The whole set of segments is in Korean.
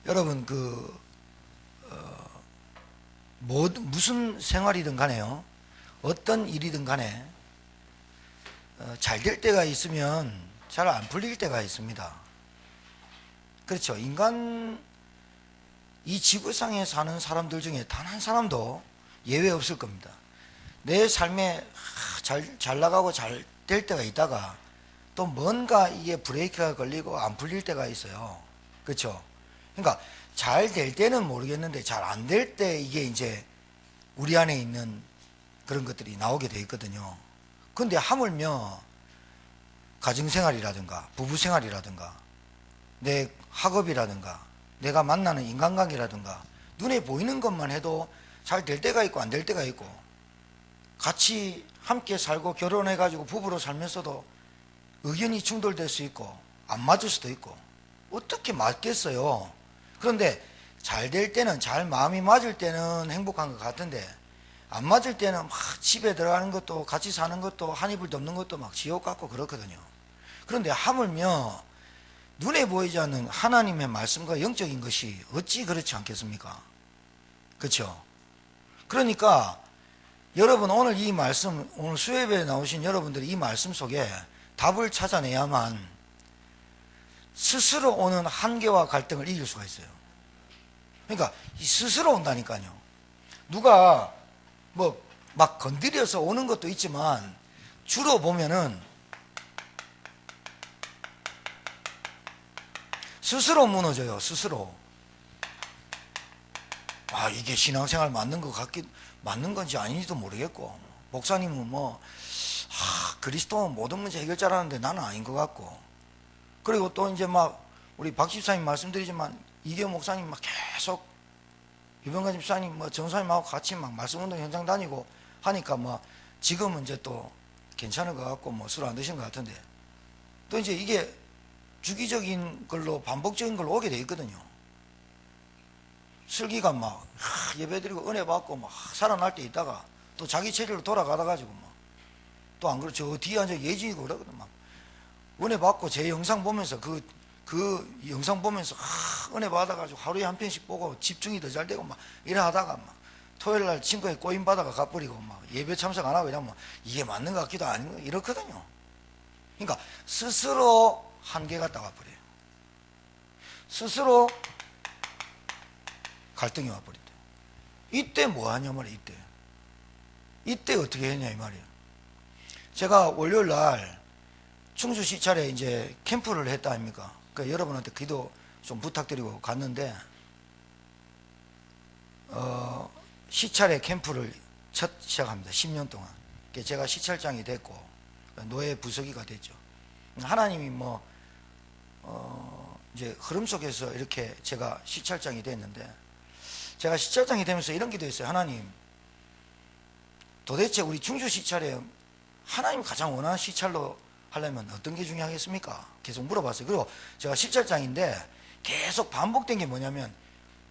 여러분 무슨 생활이든 간에요, 어떤 일이든 간에 잘 될 때가 있으면 잘 안 풀릴 때가 있습니다. 그렇죠. 인간, 이 지구상에 사는 사람들 중에 단 한 사람도 예외 없을 겁니다. 내 삶에 잘 나가고 잘 될 때가 있다가 또 뭔가 이게 브레이크가 걸리고 안 풀릴 때가 있어요. 그렇죠. 그러니까 잘 될 때는 모르겠는데 잘 안 될 때 이게 이제 우리 안에 있는 그런 것들이 나오게 돼 있거든요. 근데 하물며 가정생활이라든가 부부생활이라든가 내 학업이라든가 내가 만나는 인간관계라든가 눈에 보이는 것만 해도 잘 될 때가 있고 안 될 때가 있고, 같이 함께 살고 결혼해 가지고 부부로 살면서도 의견이 충돌될 수 있고 안 맞을 수도 있고 어떻게 맞겠어요. 그런데 잘 될 때는, 잘 마음이 맞을 때는 행복한 것 같은데 안 맞을 때는 막 집에 들어가는 것도 같이 사는 것도 한 이불 덮는 것도 막 지옥 같고 그렇거든요. 그런데 하물며 눈에 보이지 않는 하나님의 말씀과 영적인 것이 어찌 그렇지 않겠습니까? 그렇죠? 그러니까 여러분, 오늘 이 말씀, 오늘 수요예배에 나오신 여러분들이 이 말씀 속에 답을 찾아내야만 스스로 오는 한계와 갈등을 이길 수가 있어요. 그러니까 스스로 온다니까요. 누가 뭐 막 건드려서 오는 것도 있지만 주로 보면은 스스로 무너져요. 스스로. 아, 이게 신앙생활 맞는 건지 아닌지도 모르겠고, 목사님은 그리스도는 모든 문제 해결자라는데 나는 아닌 것 같고, 그리고 또 이제 막 우리 박 집사님 말씀드리지만 이계호 목사님 막 계속 유병관 집사님 정사님하고 같이 막 말씀운동 현장 다니고 하니까 지금은 이제 또 괜찮은 것 같고 술 안 드신 것 같은데, 또 이제 이게 주기적인 걸로 반복적인 걸로 오게 돼 있거든요. 슬기가 예배드리고 은혜 받고 살아날 때 있다가 또 자기 체질로 돌아가다 가지고 또 안 그렇죠. 저 뒤에 앉아 예진이고 그러거든. 은혜 받고 제 영상 보면서 그 영상 보면서 은혜 받아가지고 하루에 한 편씩 보고 집중이 더 잘 되고 이래 하다가 토요일 날 친구에 꼬임 받아가 가버리고 예배 참석 안 하고 이러면 이게 맞는 것 같기도 아니고 이렇거든요. 그러니까 스스로 한계가 따와버려요. 스스로 갈등이 와버린다. 이때 뭐 하냐 말이에요. 이때 어떻게 했냐 이 말이에요. 제가 월요일 날 충주 시찰에 이제 캠프를 했다 아닙니까? 그러니까 여러분한테 기도 좀 부탁드리고 갔는데, 시찰의 캠프를 첫 시작합니다. 10년 동안. 제가 시찰장이 됐고 노예 부서기가 됐죠. 하나님이 이제 흐름 속에서 이렇게 제가 시찰장이 됐는데, 제가 시찰장이 되면서 이런 기도했어요. 하나님, 도대체 우리 충주 시찰에 하나님 가장 원하는 시찰로 하려면 어떤 게 중요하겠습니까? 계속 물어봤어요. 그리고 제가 시찰장인데 계속 반복된 게 뭐냐면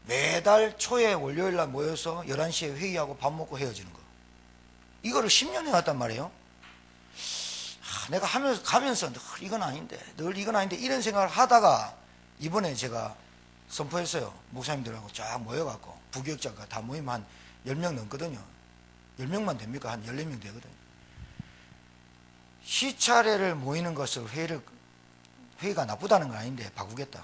매달 초에 월요일 날 모여서 11시에 회의하고 밥 먹고 헤어지는 거. 이거를 10년 해왔단 말이에요. 내가 가면서 늘 이건 아닌데 이런 생각을 하다가 이번에 제가 선포했어요. 목사님들하고 쫙 모여갖고 부교육자가 다 모이면 한 10명 넘거든요. 10명만 됩니까? 한 14명 되거든요. 시차례를 모이는 것을 회의가 나쁘다는 건 아닌데 바꾸겠다.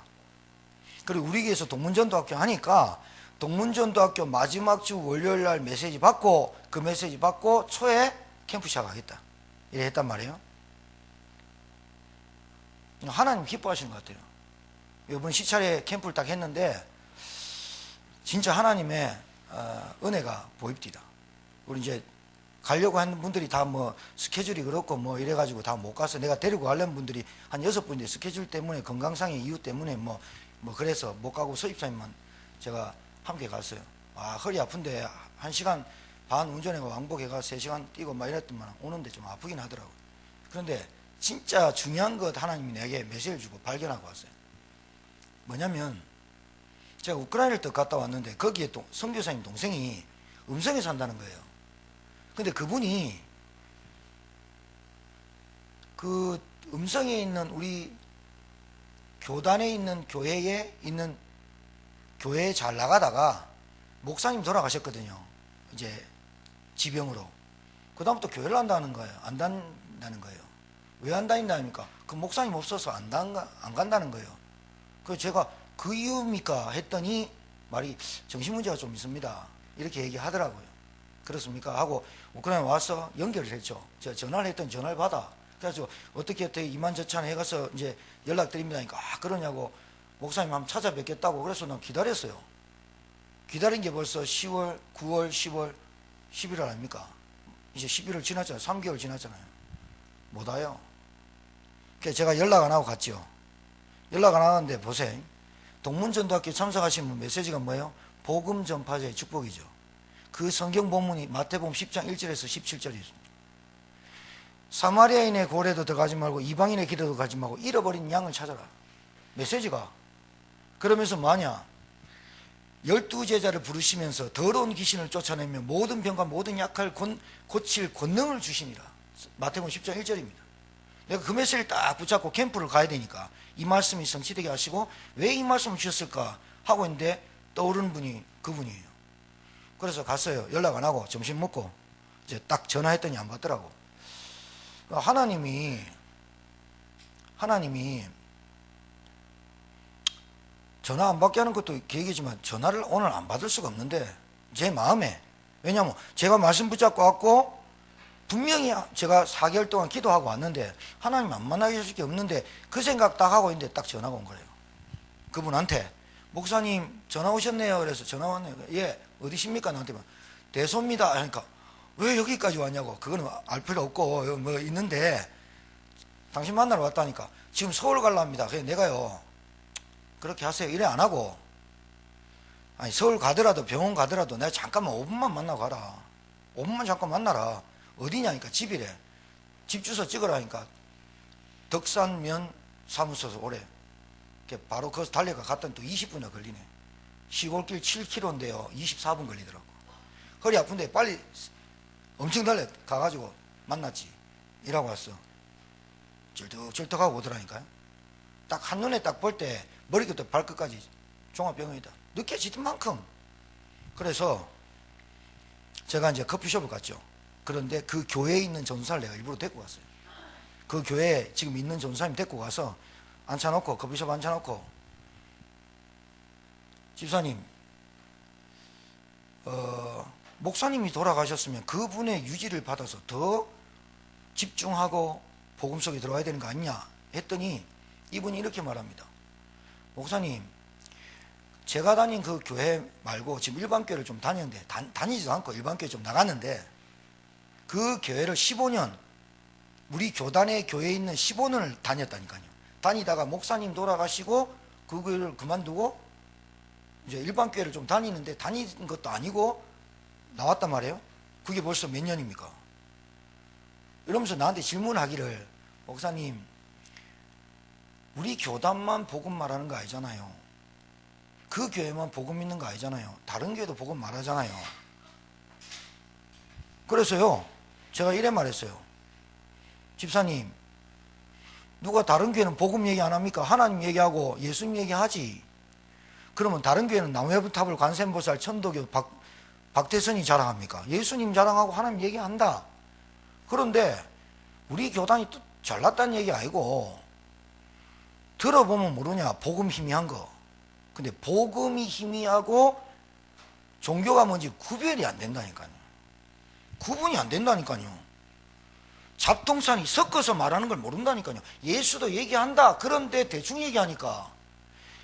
그리고 우리 교회에서 동문전도학교 하니까 동문전도학교 마지막 주 월요일 날 메시지 받고 그 메시지 받고 초에 캠프 시작하겠다. 이래 했단 말이에요. 하나님 기뻐하시는 것 같아요. 이번 시찰에 캠프를 딱 했는데 진짜 하나님의 은혜가 보입니다. 우리 이제 가려고 하는 분들이 다 스케줄이 그렇고 이래가지고 다 못 가서, 내가 데리고 가려는 분들이 한 6분인데 스케줄 때문에 건강상의 이유 때문에 그래서 못 가고 서입사님만 제가 함께 갔어요. 허리 아픈데 1시간 반 운전해가 왕복해가 3시간 뛰고 이랬더만 오는데 좀 아프긴 하더라고요. 그런데 진짜 중요한 것 하나님이 내게 메시지를 주고 발견하고 왔어요. 뭐냐면 제가 우크라이나를 또 갔다 왔는데 거기에 또 선교사님 동생이 음성에 산다는 거예요. 근데 그분이 그 음성에 있는 우리 교단에 있는 교회에 있는 교회 잘 나가다가 목사님 돌아가셨거든요. 이제 지병으로. 그 다음부터 교회를 안 다니는 거예요. 안 다닌다는 거예요. 왜 안 다닌다니까? 그 목사님 없어서 안 간다는 거예요. 그래서 제가 그 이유입니까? 했더니 말이 정신문제가 좀 있습니다. 이렇게 얘기하더라고요. 그렇습니까? 하고 우크라이나 와서 연결을 했죠. 제가 전화를 했더니 전화를 받아. 그래서 어떻게 이만저찬 해가서 이제 연락드립니다. 하니까 그러냐고 목사님 한번 찾아뵙겠다고. 그래서 난 기다렸어요. 기다린 게 벌써 10월, 9월, 10월, 11월 아닙니까? 이제 11월 지났잖아요. 3개월 지났잖아요. 못 와요. 그래서 제가 연락 안 하고 갔죠. 연락 안 하는데 보세요. 동문전도학교 참석하신 분 메시지가 뭐예요? 복음 전파자의 축복이죠. 그 성경 본문이 마태복음 10장 1절에서 17절이 있습니다. 사마리아인의 고래도 들어가지 말고 이방인의 길에도 가지 말고 잃어버린 양을 찾아라. 메시지가. 그러면서 뭐하냐? 12제자를 부르시면서 더러운 귀신을 쫓아내며 모든 병과 모든 약할 고칠 권능을 주시니라. 마태복음 10장 1절입니다. 내가 그 메시지를 딱 붙잡고 캠프를 가야 되니까 이 말씀이 성취되게 하시고 왜 이 말씀을 주셨을까 하고 있는데 떠오르는 분이 그분이에요. 그래서 갔어요. 연락 안 하고 점심 먹고 이제 딱 전화했더니 안 받더라고. 하나님이 전화 안 받게 하는 것도 계획이지만 전화를 오늘 안 받을 수가 없는데 제 마음에, 왜냐하면 제가 말씀 붙잡고 왔고 분명히 제가 4개월 동안 기도하고 왔는데 하나님 안 만나게 하실 게 없는데 그 생각 딱 하고 있는데 딱 전화가 온 거예요. 그분한테 목사님 전화 오셨네요. 그래서 전화 왔네요. 예, 어디십니까? 나한테 대소입니다. 그러니까 왜 여기까지 왔냐고. 그거는 알 필요 없고 뭐 있는데 당신 만나러 왔다니까. 지금 서울 가려합니다. 그래서 내가요 그렇게 하세요. 이래 안 하고, 아니 서울 가더라도 병원 가더라도 내가 잠깐만 5분만 만나고 가라. 5분만 잠깐 만나라. 어디냐니까 집이래. 집 주소 찍으라니까. 덕산면 사무소에서 오래. 바로 거기서 달려가 갔더니 또 20분이나 걸리네. 시골길 7km인데요 24분 걸리더라고. 허리 아픈데 빨리 엄청 달려 가가지고 만났지. 이라고 왔어. 절떡하고 오더라니까요. 딱 한눈에 딱 볼 때 머리부터 발끝까지 종합병원이다. 느껴지던 만큼. 그래서 제가 이제 커피숍을 갔죠. 그런데 그 교회에 있는 전사를 내가 일부러 데리고 갔어요. 그 교회에 지금 있는 전사님 데리고 가서 앉혀놓고, 커피숍 앉혀놓고, 집사님, 목사님이 돌아가셨으면 그분의 유지를 받아서 더 집중하고 복음 속에 들어와야 되는 거 아니냐 했더니 이분이 이렇게 말합니다. 목사님, 제가 다닌 그 교회 말고 지금 일반 교회를 좀 다녔는데, 다니지도 않고 일반 교회 좀 나갔는데 그 교회를 15년, 우리 교단의 교회에 있는 15년을 다녔다니까요. 다니다가 목사님 돌아가시고 그 교회를 그만두고 이제 일반 교회를 좀 다니는데 다니는 것도 아니고 나왔단 말이에요. 그게 벌써 몇 년입니까? 이러면서 나한테 질문하기를, 목사님, 우리 교단만 복음 말하는 거 아니잖아요. 그 교회만 복음 있는 거 아니잖아요. 다른 교회도 복음 말하잖아요. 그래서요, 제가 이래 말했어요. 집사님, 누가 다른 교회는 복음 얘기 안 합니까? 하나님 얘기하고 예수님 얘기하지. 그러면 다른 교회는 나무야부탑을 관세음보살 천도교 박태선이 자랑합니까? 예수님 자랑하고 하나님 얘기한다. 그런데 우리 교단이 또 잘났다는 얘기 아니고, 들어보면 모르냐, 복음 희미한 거. 근데 복음이 희미하고 종교가 뭔지 구별이 안 된다니까요. 구분이 안 된다니까요. 잡동사니 섞어서 말하는 걸 모른다니까요. 예수도 얘기한다. 그런데 대충 얘기하니까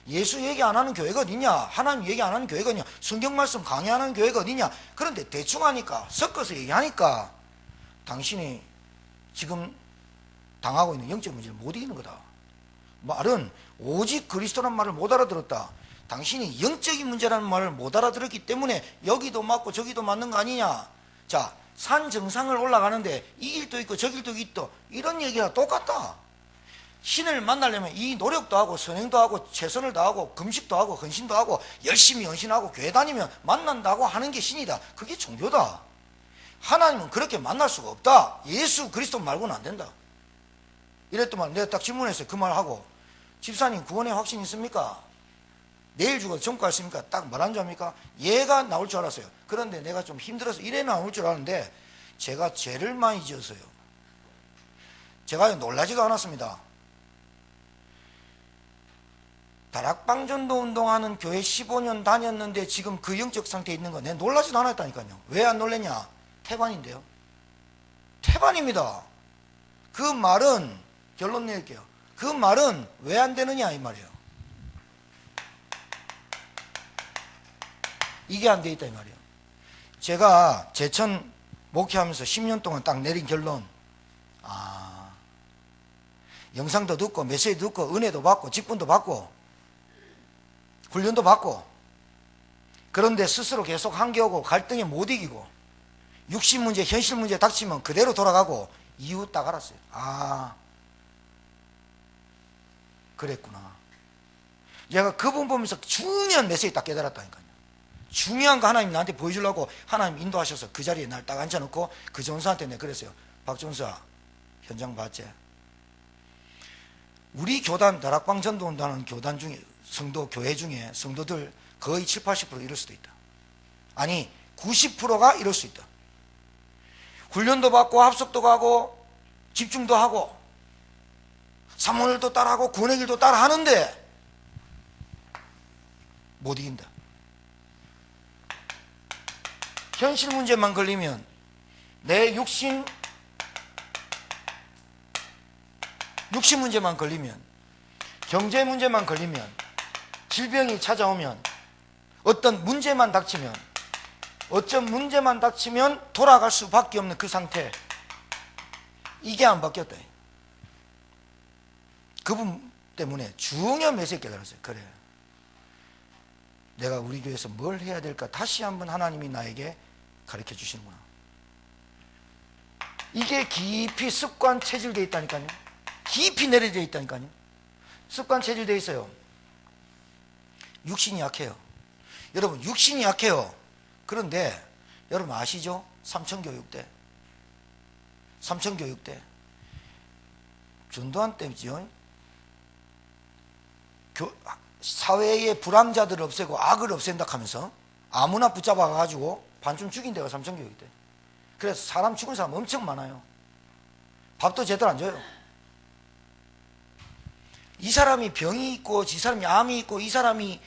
예수 얘기 안 하는 교회가 어디냐, 하나님 얘기 안 하는 교회가 어디냐, 성경 말씀 강의하는 교회가 어디냐. 그런데 대충 하니까, 섞어서 얘기하니까 당신이 지금 당하고 있는 영적 문제를 못 이기는 거다. 말은 오직 그리스도란 말을 못 알아들었다. 당신이 영적인 문제라는 말을 못 알아들었기 때문에 여기도 맞고 저기도 맞는 거 아니냐. 자, 산 정상을 올라가는데 이 길도 있고 저 길도 있고 이런 얘기가 똑같다. 신을 만나려면 이 노력도 하고 선행도 하고 최선을 다하고 금식도 하고 헌신도 하고 열심히 헌신하고 교회 다니면 만난다고 하는 게 신이다. 그게 종교다. 하나님은 그렇게 만날 수가 없다. 예수 그리스도 말고는 안 된다. 이랬더만 내가 딱 질문했어요. 그 말하고, 집사님 구원의 확신 있습니까? 내일 죽어도 전과 갔습니까? 딱 말한 줄 압니까? 얘가 나올 줄 알았어요. 그런데 내가 좀 힘들어서 이래 나올 줄 아는데 제가 죄를 많이 지었어요. 제가 놀라지도 않았습니다. 다락방전도 운동하는 교회 15년 다녔는데 지금 그 영적 상태에 있는 거 내가 놀라지도 않았다니까요. 왜 안 놀랬냐? 태반인데요. 태반입니다. 그 말은 결론 낼게요. 그 말은 왜 안 되느냐 이 말이에요. 이게 안 돼 있다 이 말이에요. 제가 제천 목회하면서 10년 동안 딱 내린 결론, 영상도 듣고 메시지도 듣고 은혜도 받고 직분도 받고 훈련도 받고, 그런데 스스로 계속 한계오고 갈등에 못 이기고 육신 문제 현실 문제 닥치면 그대로 돌아가고 이유 딱 알았어요. 그랬구나. 제가 그분 보면서 중요한 메시지 딱 깨달았다니까요. 중요한 거 하나님 나한테 보여주려고 하나님 인도하셔서 그 자리에 날 딱 앉혀놓고 그 전사한테 내가 그랬어요. 박전사 현장 봤지? 우리 교단 다락방 전도운동하는 교단 중에 교회 중에 성도들 거의 7, 80% 이럴 수도 있다. 아니 90%가 이럴 수 있다. 훈련도 받고 합숙도 가고 집중도 하고 사모일도 따라하고 구원의 길도 따라하는데 못 이긴다. 현실 문제만 걸리면 내 육신 문제만 걸리면, 경제 문제만 걸리면, 질병이 찾아오면, 어떤 문제만 닥치면 돌아갈 수밖에 없는 그 상태, 이게 안 바뀌었다. 그분 때문에 중요한 메시지 깨달았어요. 그래, 내가 우리 교회에서 뭘 해야 될까 다시 한번 하나님이 나에게 가르쳐 주시는구나. 이게 깊이 습관 체질되어 있다니까요. 깊이 내려져 있다니까요. 습관 체질되어 있어요. 육신이 약해요. 여러분 육신이 약해요. 그런데 여러분 아시죠? 삼천교육대 전두환 때문이죠. 사회의 불황자들을 없애고 악을 없앤다 하면서 아무나 붙잡아 가지고 반쯤 죽인 데가 삼천교육대. 그래서 사람 죽은 사람 엄청 많아요. 밥도 제대로 안 줘요. 이 사람이 병이 있고 이 사람이 암이 있고 이 사람이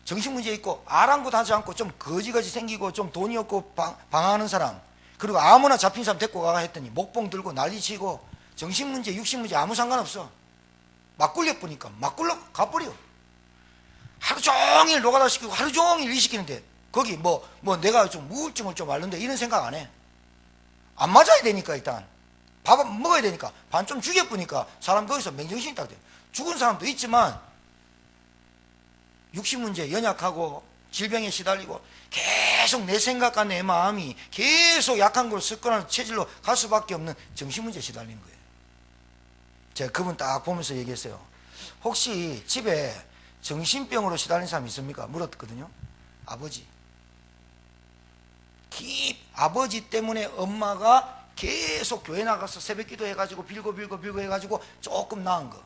정신문제 있고 아랑곳하지 않고 좀 거지거지 생기고 좀 돈이 없고 방황하는 사람, 그리고 아무나 잡힌 사람 데리고 가가 했더니 목봉 들고 난리치고 정신문제 육신문제 아무 상관없어. 막 굴려보니까 막 굴러 가버려. 하루 종일 노가다 시키고 하루 종일 일 시키는데 거기 뭐 내가 좀 우울증을 좀 앓는데 이런 생각 안 해. 안 맞아야 되니까 일단 밥 먹어야 되니까 반 좀 죽여보니까 사람 거기서 맹정신이 딱 돼. 죽은 사람도 있지만 육신문제 연약하고 질병에 시달리고 계속 내 생각과 내 마음이 계속 약한 걸 습관하는 체질로 갈 수밖에 없는 정신문제에 시달리는 거예요. 제가 그분 딱 보면서 얘기했어요. 혹시 집에 정신병으로 시달린 사람 있습니까? 물었거든요. 아버지. 아버지 때문에 엄마가 계속 교회 나가서 새벽기도 해가지고 빌고 해가지고 조금 나은 거.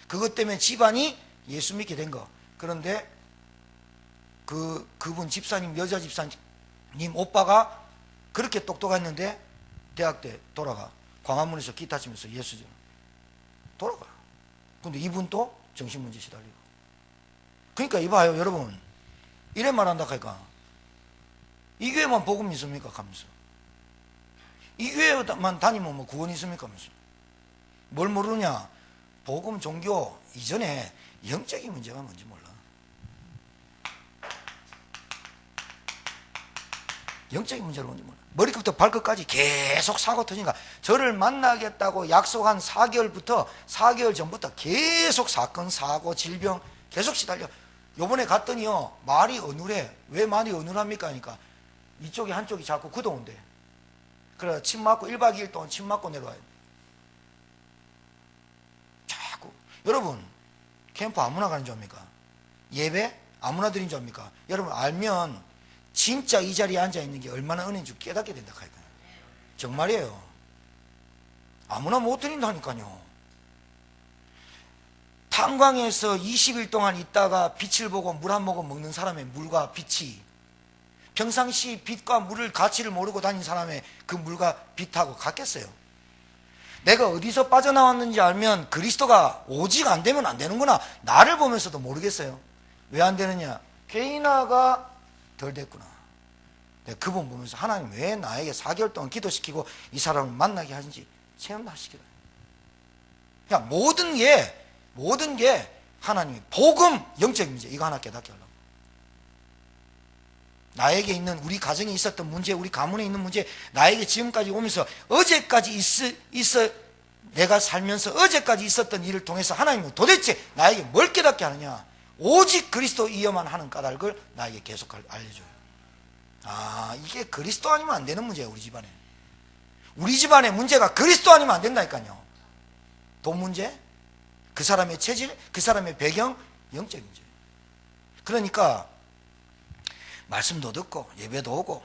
그것 때문에 집안이 예수 믿게 된 거. 그런데 그분 집사님, 여자 집사님 오빠가 그렇게 똑똑했는데 대학 때 돌아가. 광화문에서 기타 치면서 예수 돌아가. 근데 이분도 정신문제 시달리고. 그러니까 이봐요 여러분, 이래 말한다 하니까 이 교회만 복음 있습니까? 하면서 이 교회만 다니면 뭐 구원 있습니까? 하면서 뭘 모르냐? 복음 종교 이전에 영적인 문제가 뭔지 몰라. 영적인 문제가 뭔지 몰라. 머리끝부터 발끝까지 계속 사고 터지니까 저를 만나겠다고 약속한 4개월 전부터 계속 사건 사고 질병 계속 시달려. 요번에 갔더니요 말이 어눌해. 왜 말이 어눌합니까? 하니까 이쪽이 한쪽이 자꾸 굳어온대. 그래 침 맞고 1박 2일 동안 침 맞고 내려와요. 자꾸. 여러분 캠프 아무나 가는 줄 압니까? 예배 아무나 드린 줄 압니까? 여러분 알면 진짜 이 자리에 앉아있는 게 얼마나 은혜인 줄 깨닫게 된다 하니까요. 정말이에요. 아무나 못 드린다니까요. 탄광에서 20일 동안 있다가 빛을 보고 물 한 모금 먹는 사람의 물과 빛이, 평상시 빛과 물을 가치를 모르고 다닌 사람의 그 물과 빛하고 같겠어요? 내가 어디서 빠져나왔는지 알면 그리스도가 오직 안 되면 안 되는구나. 나를 보면서도 모르겠어요. 왜 안 되느냐? 개인화가 덜 됐구나. 내가 그분 보면서 하나님 왜 나에게 4개월 동안 기도시키고 이 사람을 만나게 하신지 체험도 하시기를. 그냥 모든 게 하나님의 복음, 영적인 문제, 이거 하나 깨닫게 하려고. 나에게 있는, 우리 가정에 있었던 문제, 우리 가문에 있는 문제, 나에게 지금까지 오면서 어제까지 내가 살면서 어제까지 있었던 일을 통해서 하나님은 도대체 나에게 뭘 깨닫게 하느냐? 오직 그리스도 이어만 하는 까닭을 나에게 계속 알려줘요. 아, 이게 그리스도 아니면 안 되는 문제예요. 우리 집안에. 우리 집안의 문제가 그리스도 아니면 안 된다니까요. 돈 문제, 그 사람의 체질, 그 사람의 배경, 영적 문제. 그러니까 말씀도 듣고 예배도 오고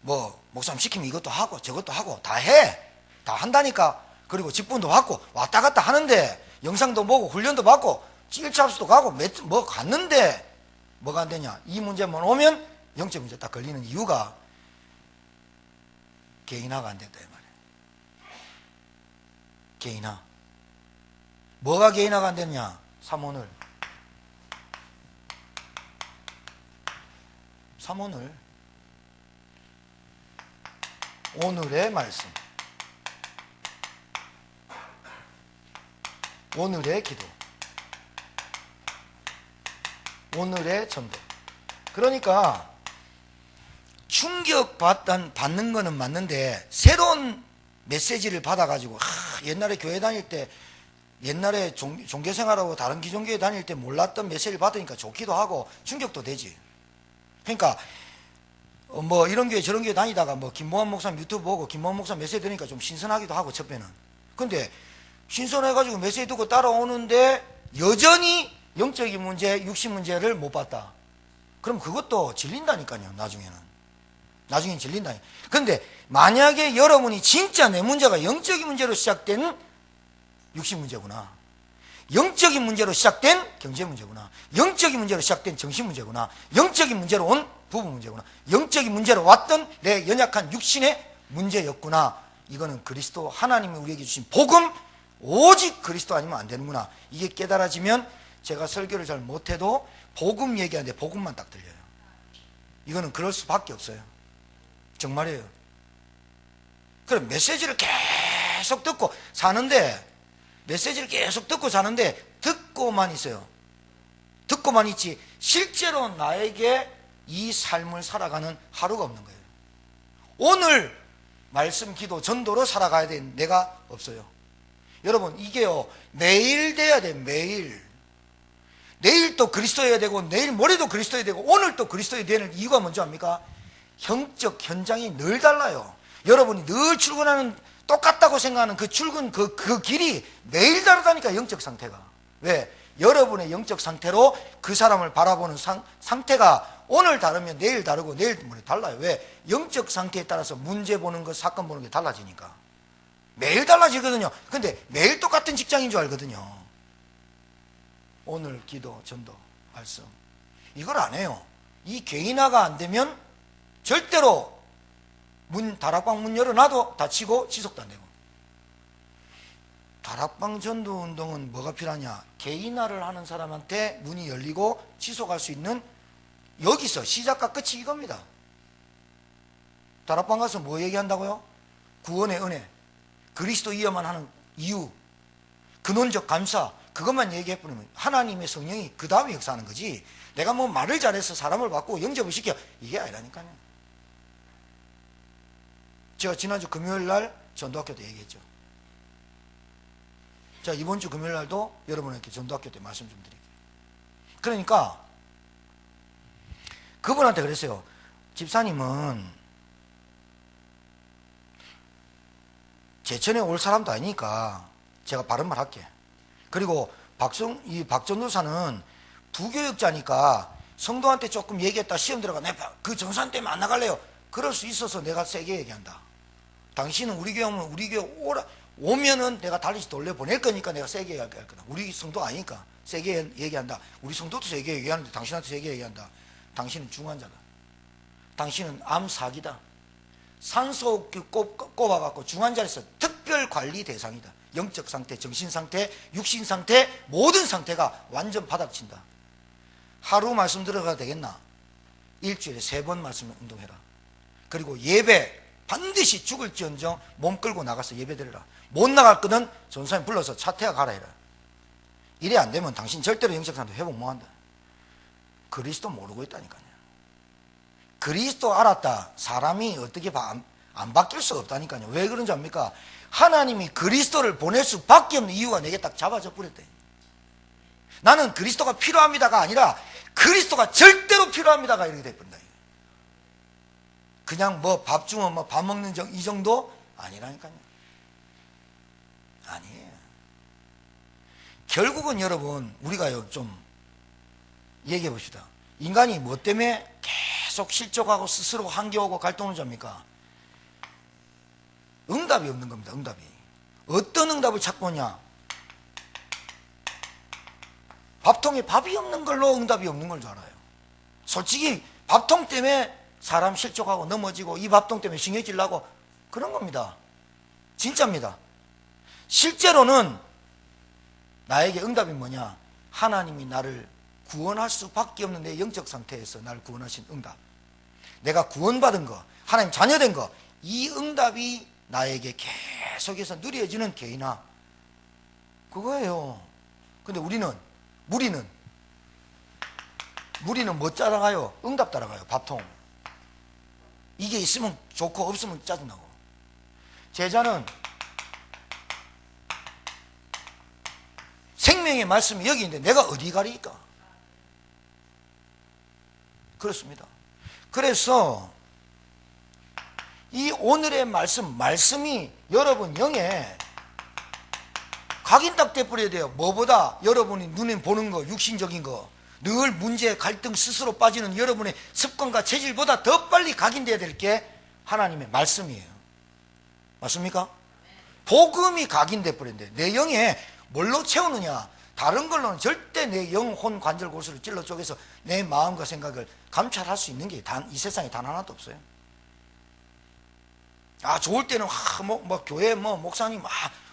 뭐 목사님 시키면 이것도 하고 저것도 하고 다 해. 다 한다니까. 그리고 직분도 받고 왔다 갔다 하는데, 영상도 보고 훈련도 받고 1차 합수도 가고 뭐 갔는데 뭐가 안 되냐? 이 문제만 오면 영적 문제 딱 걸리는 이유가 개인화가 안 된다 이 말이에요. 개인화. 뭐가 개인화가 안 되냐? 3오늘. 3오늘. 오늘의 말씀. 오늘의 기도. 오늘의 전도. 그러니까 충격받는 거는 맞는데, 새로운 메시지를 받아가지고 옛날에 교회 다닐 때, 옛날에 종교생활하고 다른 기존교회 다닐 때 몰랐던 메시지를 받으니까 좋기도 하고 충격도 되지. 그러니까 뭐 이런 교회 저런 교회 다니다가 뭐 김모환 목사님 유튜브 보고 김모환 목사님 메시지 들으니까 좀 신선하기도 하고, 첫째는. 근데 신선해가지고 메시지 듣고 따라오는데 여전히 영적인 문제, 육신 문제를 못 봤다. 그럼 그것도 질린다니까요. 나중엔 질린다니까. 근데 만약에 여러분이 진짜 내 문제가 영적인 문제로 시작된 육신 문제구나, 영적인 문제로 시작된 경제 문제구나, 영적인 문제로 시작된 정신 문제구나, 영적인 문제로 온 부부 문제구나, 영적인 문제로 왔던 내 연약한 육신의 문제였구나. 이거는 그리스도, 하나님이 우리에게 주신 복음, 오직 그리스도 아니면 안 되는구나. 이게 깨달아지면 제가 설교를 잘 못해도 복음 얘기하는데 복음만 딱 들려요. 이거는 그럴 수밖에 없어요. 정말이에요. 그럼 메시지를 계속 듣고 사는데, 듣고만 있어요. 듣고만 있지 실제로 나에게 이 삶을 살아가는 하루가 없는 거예요. 오늘 말씀, 기도, 전도로 살아가야 되는 내가 없어요. 여러분, 이게요 매일 돼야 돼. 내일 또 그리스도여야 되고, 내일 모레도 그리스도여야 되고, 오늘 또 그리스도여야 되는 이유가 뭔지 압니까? 형적 현장이 늘 달라요. 여러분이 늘 출근하는, 똑같다고 생각하는 그 출근 그 길이 매일 다르다니까. 영적 상태가. 왜? 여러분의 영적 상태로 그 사람을 바라보는 상태가 오늘 다르면 내일 다르고 내일 모레 달라요. 왜? 영적 상태에 따라서 문제 보는 것, 사건 보는 게 달라지니까. 매일 달라지거든요. 근데 매일 똑같은 직장인 줄 알거든요. 오늘 기도, 전도, 말씀, 이걸 안 해요. 이 개인화가 안 되면 절대로 다락방 문 열어놔도 닫히고 지속도 안 되고. 다락방 전도 운동은 뭐가 필요하냐? 개인화를 하는 사람한테 문이 열리고 지속할 수 있는, 여기서 시작과 끝이 이겁니다. 다락방 가서 뭐 얘기한다고요? 구원의 은혜, 그리스도 이어만 하는 이유, 근원적 감사, 그것만 얘기해버리면 하나님의 성령이 그 다음에 역사하는 거지, 내가 뭐 말을 잘해서 사람을 바꾸고 영접을 시켜, 이게 아니라니까요. 제가 지난주 금요일 날 전도학교 때 얘기했죠. 자, 이번 주 금요일 날도 여러분에게 전도학교 때 말씀 좀 드릴게요. 그러니까 그분한테 그랬어요. 집사님은 제천에 올 사람도 아니니까 제가 바른 말 할게. 그리고 이 박전도사는 부교육자니까 성도한테 조금 얘기했다 시험 들어가 내가 그 정산 때문에 안 나갈래요. 그럴 수 있어서 내가 세게 얘기한다. 당신은 우리 교회 오면 우리 교회 오면은 내가 다시 돌려보낼 거니까 내가 세게 얘기할 거다. 우리 성도 아니니까 세게 얘기한다. 우리 성도도 세게 얘기하는데 당신한테 세게 얘기한다. 당신은 중환자다. 당신은 암 사기다. 산소 꼽아갖고 중환자에서 특별 관리 대상이다. 영적 상태, 정신 상태, 육신 상태, 모든 상태가 완전 바닥친다. 하루 말씀 들어가도 되겠나? 일주일에 3번 말씀 운동해라. 그리고 예배 반드시 죽을지언정 몸 끌고 나가서 예배 드려라. 못 나갈 거는 전사님 불러서 차태가 가라 해라. 이래 안 되면 당신 절대로 영적 상태 회복 못한다. 그리스도 모르고 있다니까요. 그리스도 알았다. 사람이 어떻게 안 바뀔 수 없다니까요. 왜 그런지 압니까? 하나님이 그리스도를 보낼 수밖에 없는 이유가 내게 딱 잡아져 버렸다. 나는 그리스도가 필요합니다가 아니라 그리스도가 절대로 필요합니다가 이렇게 돼버린다. 그냥 뭐 밥 주면 뭐 밥 먹는 이 정도 아니라니까요. 아니에요. 결국은 여러분 우리가요 좀 얘기해 봅시다. 인간이 뭐 때문에 계속 실족하고 스스로 한계오고 갈등을 잡니까? 응답이 없는 겁니다. 응답이. 어떤 응답을 찾고 오냐? 밥통에 밥이 없는 걸로 응답이 없는 걸 줄 알아요. 솔직히 밥통 때문에 사람 실족하고 넘어지고 이 밥통 때문에 신경질 나고 그런 겁니다. 진짜입니다. 실제로는 나에게 응답이 뭐냐? 하나님이 나를 구원할 수밖에 없는 내 영적 상태에서 나를 구원하신 응답. 내가 구원받은 거, 하나님 자녀된 거, 이 응답이 나에게 계속해서 누려지는 개인화. 그거예요. 근데 무리는 뭐 따라가요? 응답 따라가요. 밥통. 이게 있으면 좋고 없으면 짜증나고. 제자는 생명의 말씀이 여기 있는데 내가 어디 가리니까. 그렇습니다. 그래서 이 오늘의 말씀이 여러분 영에 각인딱 돼버려야 돼요. 뭐보다 여러분이 눈에 보는 거, 육신적인 거, 늘 문제, 갈등, 스스로 빠지는 여러분의 습관과 체질보다 더 빨리 각인돼야 될 게 하나님의 말씀이에요. 맞습니까? 복음이 각인돼 버린대. 내 영에 뭘로 채우느냐? 다른 걸로는 절대 내 영혼 관절 골수를 찔러 쪼개서 내 마음과 생각을 감찰할 수 있는 게 이 세상에 단 하나도 없어요. 아, 좋을 때는 교회 목사님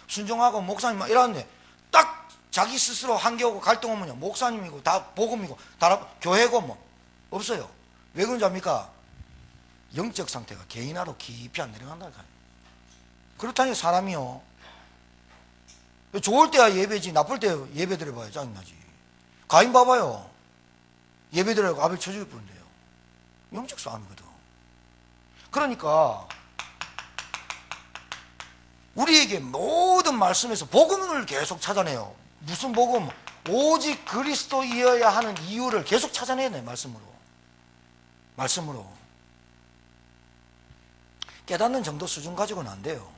순종하고 목사님 이러는데 딱 자기 스스로 한계오고 갈등 오면요 목사님이고 다 복음이고 다 교회고 없어요. 왜 그런지 압니까? 영적 상태가 개인화로 깊이 안 내려간다. 그렇다니 사람이요 좋을 때야 예배지 나쁠 때 예배 드려봐요. 짜증나지. 가인 봐봐요. 예배 드려고 아벨 쳐죽일 뻔한데요. 영적 싸움이거든. 그러니까 우리에게 모든 말씀에서 복음을 계속 찾아내요. 무슨 복음? 오직 그리스도이어야 하는 이유를 계속 찾아내야 돼요. 말씀으로. 깨닫는 정도 수준 가지고는 안 돼요.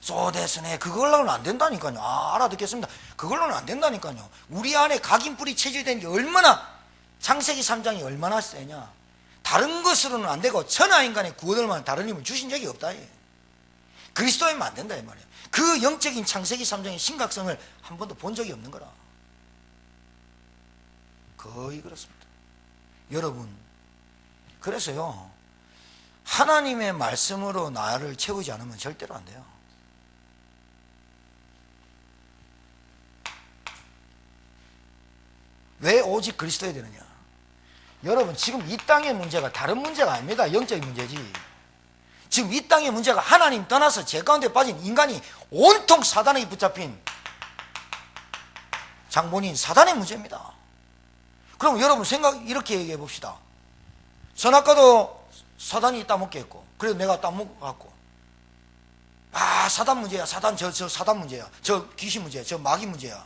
소데스네 그걸로는 안 된다니까요. 알아듣겠습니다. 그걸로는 안 된다니까요. 우리 안에 각인뿔이 체질된 게 얼마나 창세기 3장이 얼마나 세냐. 다른 것으로는 안 되고 천하인간의 구원을 만한 다른 힘을 주신 적이 없다. 그리스도이면 안 된다 이 말이에요. 그 영적인 창세기 3장의 심각성을 한 번도 본 적이 없는 거라. 거의 그렇습니다. 여러분, 그래서요 하나님의 말씀으로 나를 채우지 않으면 절대로 안 돼요. 왜 오직 그리스도여야 되느냐? 여러분 지금 이 땅의 문제가 다른 문제가 아닙니다. 영적인 문제지. 지금 이 땅의 문제가 하나님 떠나서 죄 가운데 빠진 인간이 온통 사단에게 붙잡힌 장본인 사단의 문제입니다. 그럼 여러분 이렇게 얘기해 봅시다. 선악과도 사단이 따먹게 했고 그래도 내가 따먹었고 사단 문제야. 저 사단 문제야. 저 귀신 문제야. 저 마귀 문제야.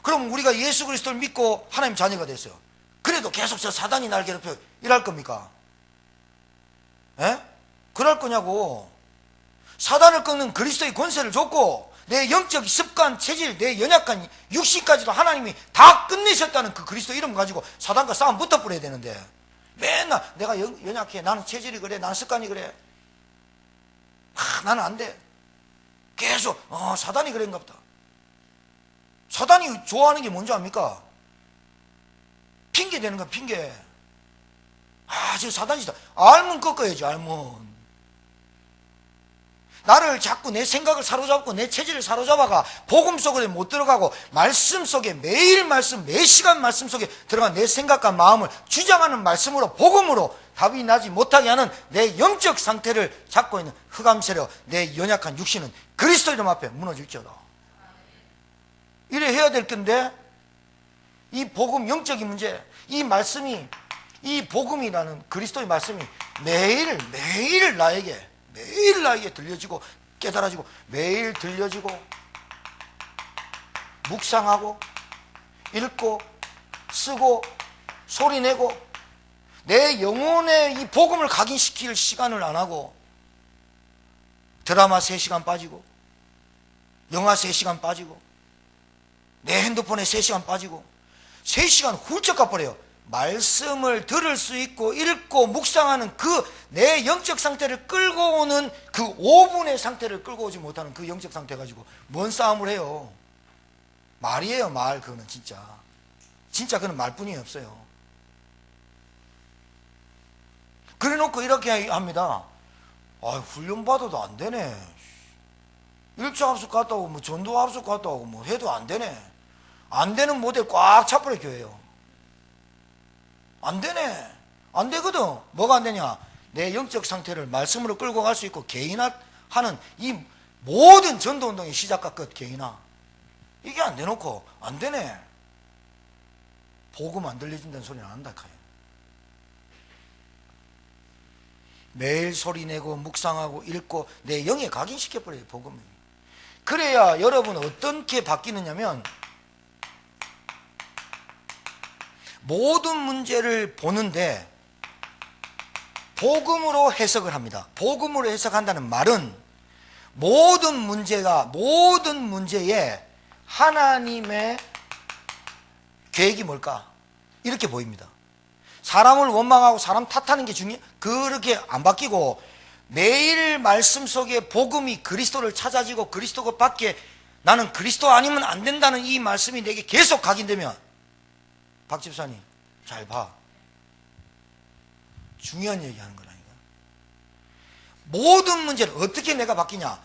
그럼 우리가 예수 그리스도를 믿고 하나님 자녀가 됐어요. 그래도 계속 저 사단이 날 괴롭혀 이럴 겁니까? 그럴 거냐고. 사단을 꺾는 그리스도의 권세를 줬고 내 영적 습관, 체질, 내 연약한 육신까지도 하나님이 다 끝내셨다는 그 그리스도 이름 가지고 사단과 싸움 붙어버려야 되는데 맨날 내가 연약해, 나는 체질이 그래, 나는 습관이 그래, 나는 안 돼. 계속 사단이 그런가 보다. 사단이 좋아하는 게 뭔지 압니까? 핑계 대는 거야, 핑계. 저 사단이다. 알면 꺾어야지, 알면. 나를 자꾸 내 생각을 사로잡고 내 체질을 사로잡아가 복음 속에 못 들어가고 말씀 속에 매일 말씀, 매 시간 말씀 속에 들어간 내 생각과 마음을 주장하는 말씀으로, 복음으로 답이 나지 못하게 하는 내 영적 상태를 잡고 있는 흑암 세력, 내 연약한 육신은 그리스도 이름 앞에 무너질지어다. 이래 해야 될 건데, 이 복음, 영적인 문제, 이 말씀이, 이 복음이라는 그리스도의 말씀이 매일 나에게 들려지고 깨달아지고, 매일 들려지고 묵상하고 읽고 쓰고 소리내고, 내 영혼에 이 복음을 각인시킬 시간을 안 하고 드라마 3시간 빠지고 영화 3시간 빠지고 내 핸드폰에 3시간 빠지고 3시간 훌쩍 가버려요. 말씀을 들을 수 있고 읽고 묵상하는 그 내 영적 상태를 끌고 오는 그 5분의 상태를 끌고 오지 못하는 그 영적 상태 가지고 뭔 싸움을 해요. 말이에요, 말. 그거는 진짜 그는 말뿐이 없어요. 그래 놓고 이렇게 합니다. 훈련 받아도 안 되네. 일차합숙 갔다 오고 전도합숙 갔다 오고 해도 안 되네. 안 되는 모델 꽉 차버려, 교회요. 안 되네. 안 되거든. 뭐가 안 되냐? 내 영적 상태를 말씀으로 끌고 갈 수 있고 개인화하는 이 모든 전도운동의 시작과 끝, 개인화. 이게 안 돼놓고 안 되네. 복음 안 들려준다는 소리는 안 한다 카요. 매일 소리내고 묵상하고 읽고 내 영에 각인시켜버려요, 복음이. 그래야 여러분 어떻게 바뀌느냐면, 모든 문제를 보는데 복음으로 해석을 합니다. 복음으로 해석한다는 말은 모든 문제에 하나님의 계획이 뭘까? 이렇게 보입니다. 사람을 원망하고 사람 탓하는 게 그렇게 안 바뀌고, 매일 말씀 속에 복음이 그리스도를 찾아지고 그리스도 밖에 나는 그리스도 아니면 안 된다는 이 말씀이 내게 계속 각인되면, 박 집사님 잘 봐. 중요한 얘기하는 거라니까. 모든 문제를 어떻게 내가 바뀌냐?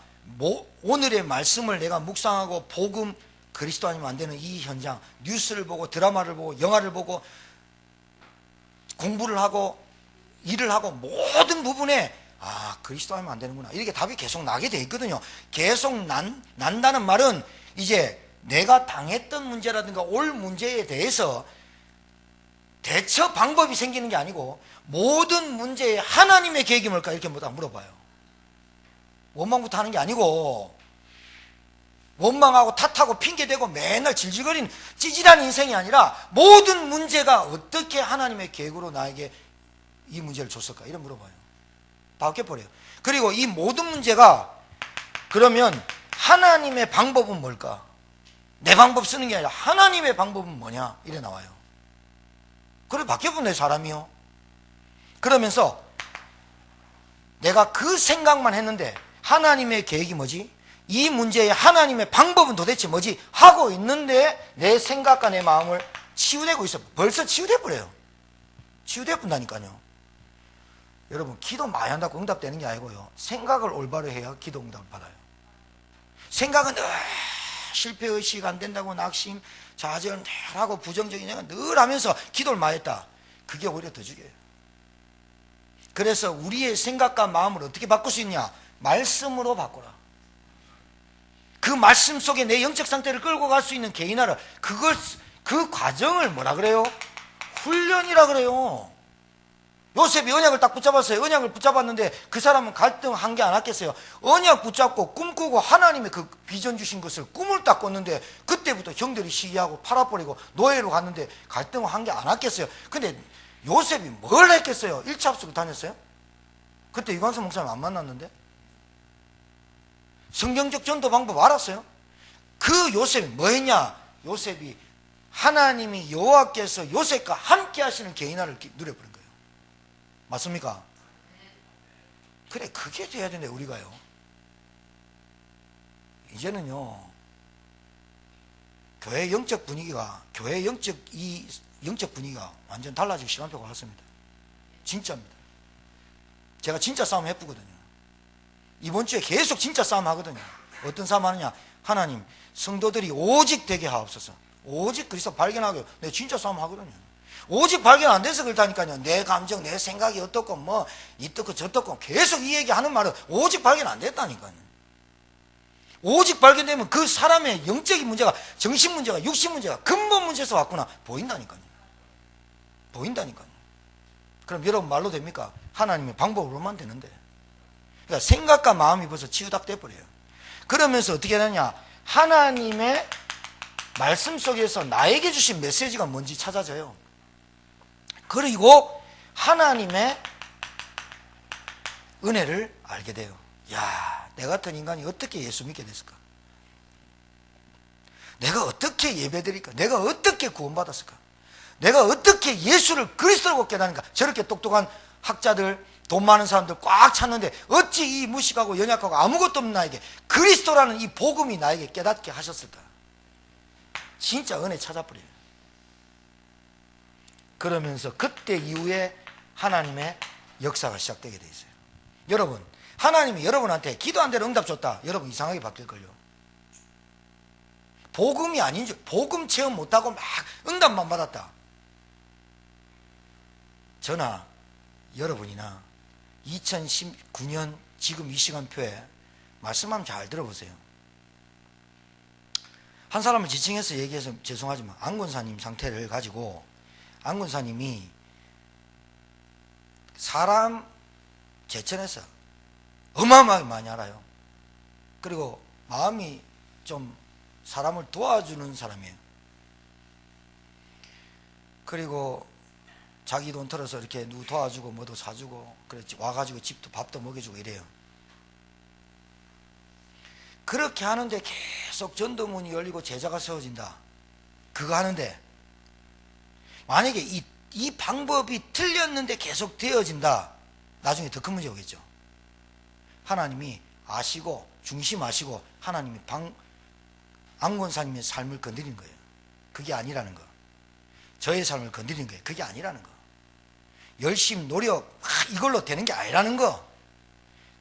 오늘의 말씀을 내가 묵상하고 복음, 그리스도 아니면 안 되는 이 현장, 뉴스를 보고 드라마를 보고 영화를 보고 공부를 하고 일을 하고 모든 부분에 그리스도 아니면 안 되는구나, 이렇게 답이 계속 나게 돼 있거든요. 계속 난다는 말은 이제 내가 당했던 문제라든가 올 문제에 대해서 대처 방법이 생기는 게 아니고, 모든 문제에 하나님의 계획이 뭘까 이렇게 물어봐요. 원망부터 하는 게 아니고, 원망하고 탓하고 핑계대고 맨날 질질거리는 찌질한 인생이 아니라, 모든 문제가 어떻게 하나님의 계획으로 나에게 이 문제를 줬을까 이런 물어봐요. 바뀌어버려요. 그리고 이 모든 문제가 그러면 하나님의 방법은 뭘까? 내 방법 쓰는 게 아니라 하나님의 방법은 뭐냐 이래 나와요. 그래 바뀌어버렸네, 사람이요. 그러면서 내가 그 생각만 했는데 하나님의 계획이 뭐지? 이 문제의 하나님의 방법은 도대체 뭐지? 하고 있는데 내 생각과 내 마음을 치유되고 있어. 벌써 치유돼버려요. 치유돼본다니까요. 여러분, 기도 많이 한다고 응답되는 게 아니고요, 생각을 올바로 해야 기도 응답을 받아요. 생각은 실패의식, 안 된다고 낙심, 좌절 하고 부정적인 생각 늘 하면서 기도를 많이 했다. 그게 오히려 더 죽여요. 그래서 우리의 생각과 마음을 어떻게 바꿀 수 있냐? 말씀으로 바꾸라. 그 말씀 속에 내 영적 상태를 끌고 갈 수 있는 개인화를, 그 과정을 뭐라 그래요? 훈련이라 그래요. 요셉이 언약을 딱 붙잡았어요. 언약을 붙잡았는데 그 사람은 갈등한 게 안 왔겠어요. 언약 붙잡고 꿈꾸고 하나님의 그 비전 주신 것을 꿈을 딱 꿨는데, 그때부터 형들이 시기하고 팔아버리고 노예로 갔는데 갈등한 게 안 왔겠어요. 근데 요셉이 뭘 했겠어요? 1차 합숙을 다녔어요? 그때 유광석 목사님 안 만났는데? 성경적 전도 방법 알았어요? 그 요셉이 뭐 했냐? 요셉이 하나님이 여호와께서 요셉과 함께 하시는 개인화를 누려버린 거예요. 맞습니까? 그래, 그게 돼야 되는데 우리가요, 이제는요, 교회 영적 분위기가 완전 달라질 시간표가 왔습니다. 진짜입니다. 제가 진짜 싸움 해보거든요. 이번 주에 계속 진짜 싸움 하거든요. 어떤 싸움 하느냐? 하나님, 성도들이 오직 되게 하옵소서. 오직 그리스도 발견하고, 내가 진짜 싸움 하거든요. 오직 발견 안 돼서 그렇다니까요. 내 감정, 내 생각이 어떻고, 뭐, 이떻고 저떻고, 계속 이 얘기 하는 말은 오직 발견 안 됐다니까요. 오직 발견되면 그 사람의 영적인 문제가, 정신 문제가, 육신 문제가 근본 문제에서 왔구나. 보인다니까요. 보인다니까요. 그럼 여러분 말로 됩니까? 하나님의 방법으로만 되는데. 그러니까 생각과 마음이 벌써 치유닥 돼버려요. 그러면서 어떻게 되냐? 하나님의 말씀 속에서 나에게 주신 메시지가 뭔지 찾아져요. 그리고 하나님의 은혜를 알게 돼요. 야, 내 같은 인간이 어떻게 예수 믿게 됐을까? 내가 어떻게 예배드릴까? 내가 어떻게 구원받았을까? 내가 어떻게 예수를 그리스도라고 깨닫는가? 저렇게 똑똑한 학자들, 돈 많은 사람들 꽉 찼는데 어찌 이 무식하고 연약하고 아무것도 없는 나에게 그리스도라는 이 복음이 나에게 깨닫게 하셨을까? 진짜 은혜 찾아버려요. 그러면서 그때 이후에 하나님의 역사가 시작되게 돼 있어요. 여러분, 하나님이 여러분한테 기도한 대로 응답 줬다. 여러분 이상하게 바뀔걸요. 복음이 아닌 줄, 복음 체험 못하고 막 응답만 받았다. 저나 여러분이나 2019년 지금 이 시간표에 말씀하면 잘 들어보세요. 한 사람을 지칭해서 얘기해서 죄송하지만 안권사님 상태를 가지고 안권사님이 사람 제천에서 어마어마하게 많이 알아요. 그리고 마음이 좀 사람을 도와주는 사람이에요. 그리고 자기 돈 털어서 이렇게 누구 도와주고 뭐도 사주고 그래 와가지고 집도 밥도 먹여주고 이래요. 그렇게 하는데 계속 전도문이 열리고 제자가 세워진다. 그거 하는데 만약에 이 방법이 틀렸는데 계속 되어진다. 나중에 더 큰 문제 오겠죠. 하나님이 아시고 중심하시고 하나님이 안권사님의 삶을 건드린 거예요. 그게 아니라는 거. 저의 삶을 건드린 거예요. 그게 아니라는 거. 열심 노력 이걸로 되는 게 아니라는 거.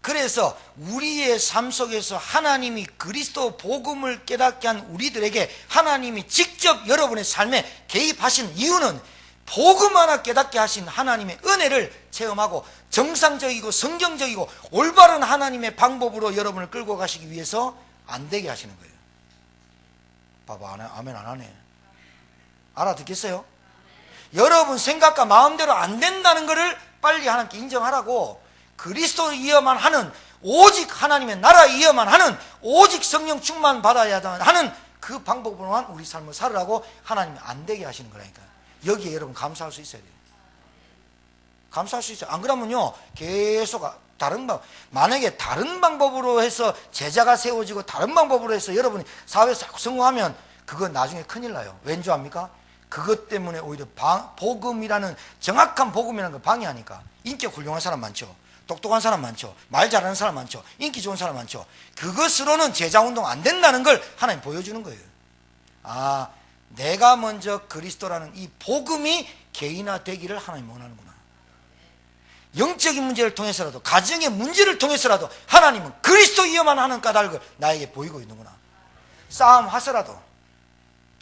그래서 우리의 삶 속에서 하나님이 그리스도 복음을 깨닫게 한 우리들에게 하나님이 직접 여러분의 삶에 개입하신 이유는 복음 하나 깨닫게 하신 하나님의 은혜를 체험하고 정상적이고 성경적이고 올바른 하나님의 방법으로 여러분을 끌고 가시기 위해서 안 되게 하시는 거예요. 봐봐, 아멘 안 하네. 알아듣겠어요? 여러분 생각과 마음대로 안 된다는 것을 빨리 하나님께 인정하라고. 그리스도 이어만 하는, 오직 하나님의 나라 이어만 하는, 오직 성령 충만 받아야 하는 그 방법으로만 우리 삶을 살으라고 하나님이 안 되게 하시는 거라니까. 여기에 여러분 감사할 수 있어야 돼요. 감사할 수 있어요. 안 그러면요 계속 다른 방법, 만약에 다른 방법으로 해서 제자가 세워지고 다른 방법으로 해서 여러분이 사회에서 성공하면 그거 나중에 큰일 나요. 왠지 압니까? 그것 때문에 오히려 복음이라는, 정확한 복음이라는 걸 방해하니까. 인격 훌륭한 사람 많죠. 똑똑한 사람 많죠. 말 잘하는 사람 많죠. 인기 좋은 사람 많죠. 그것으로는 제자운동 안 된다는 걸 하나님 보여주는 거예요. 아, 내가 먼저 그리스도라는 이 복음이 개인화되기를 하나님 원하는구나. 영적인 문제를 통해서라도, 가정의 문제를 통해서라도 하나님은 그리스도 이어만 하는 까닭을 나에게 보이고 있는구나. 싸움 하서라도,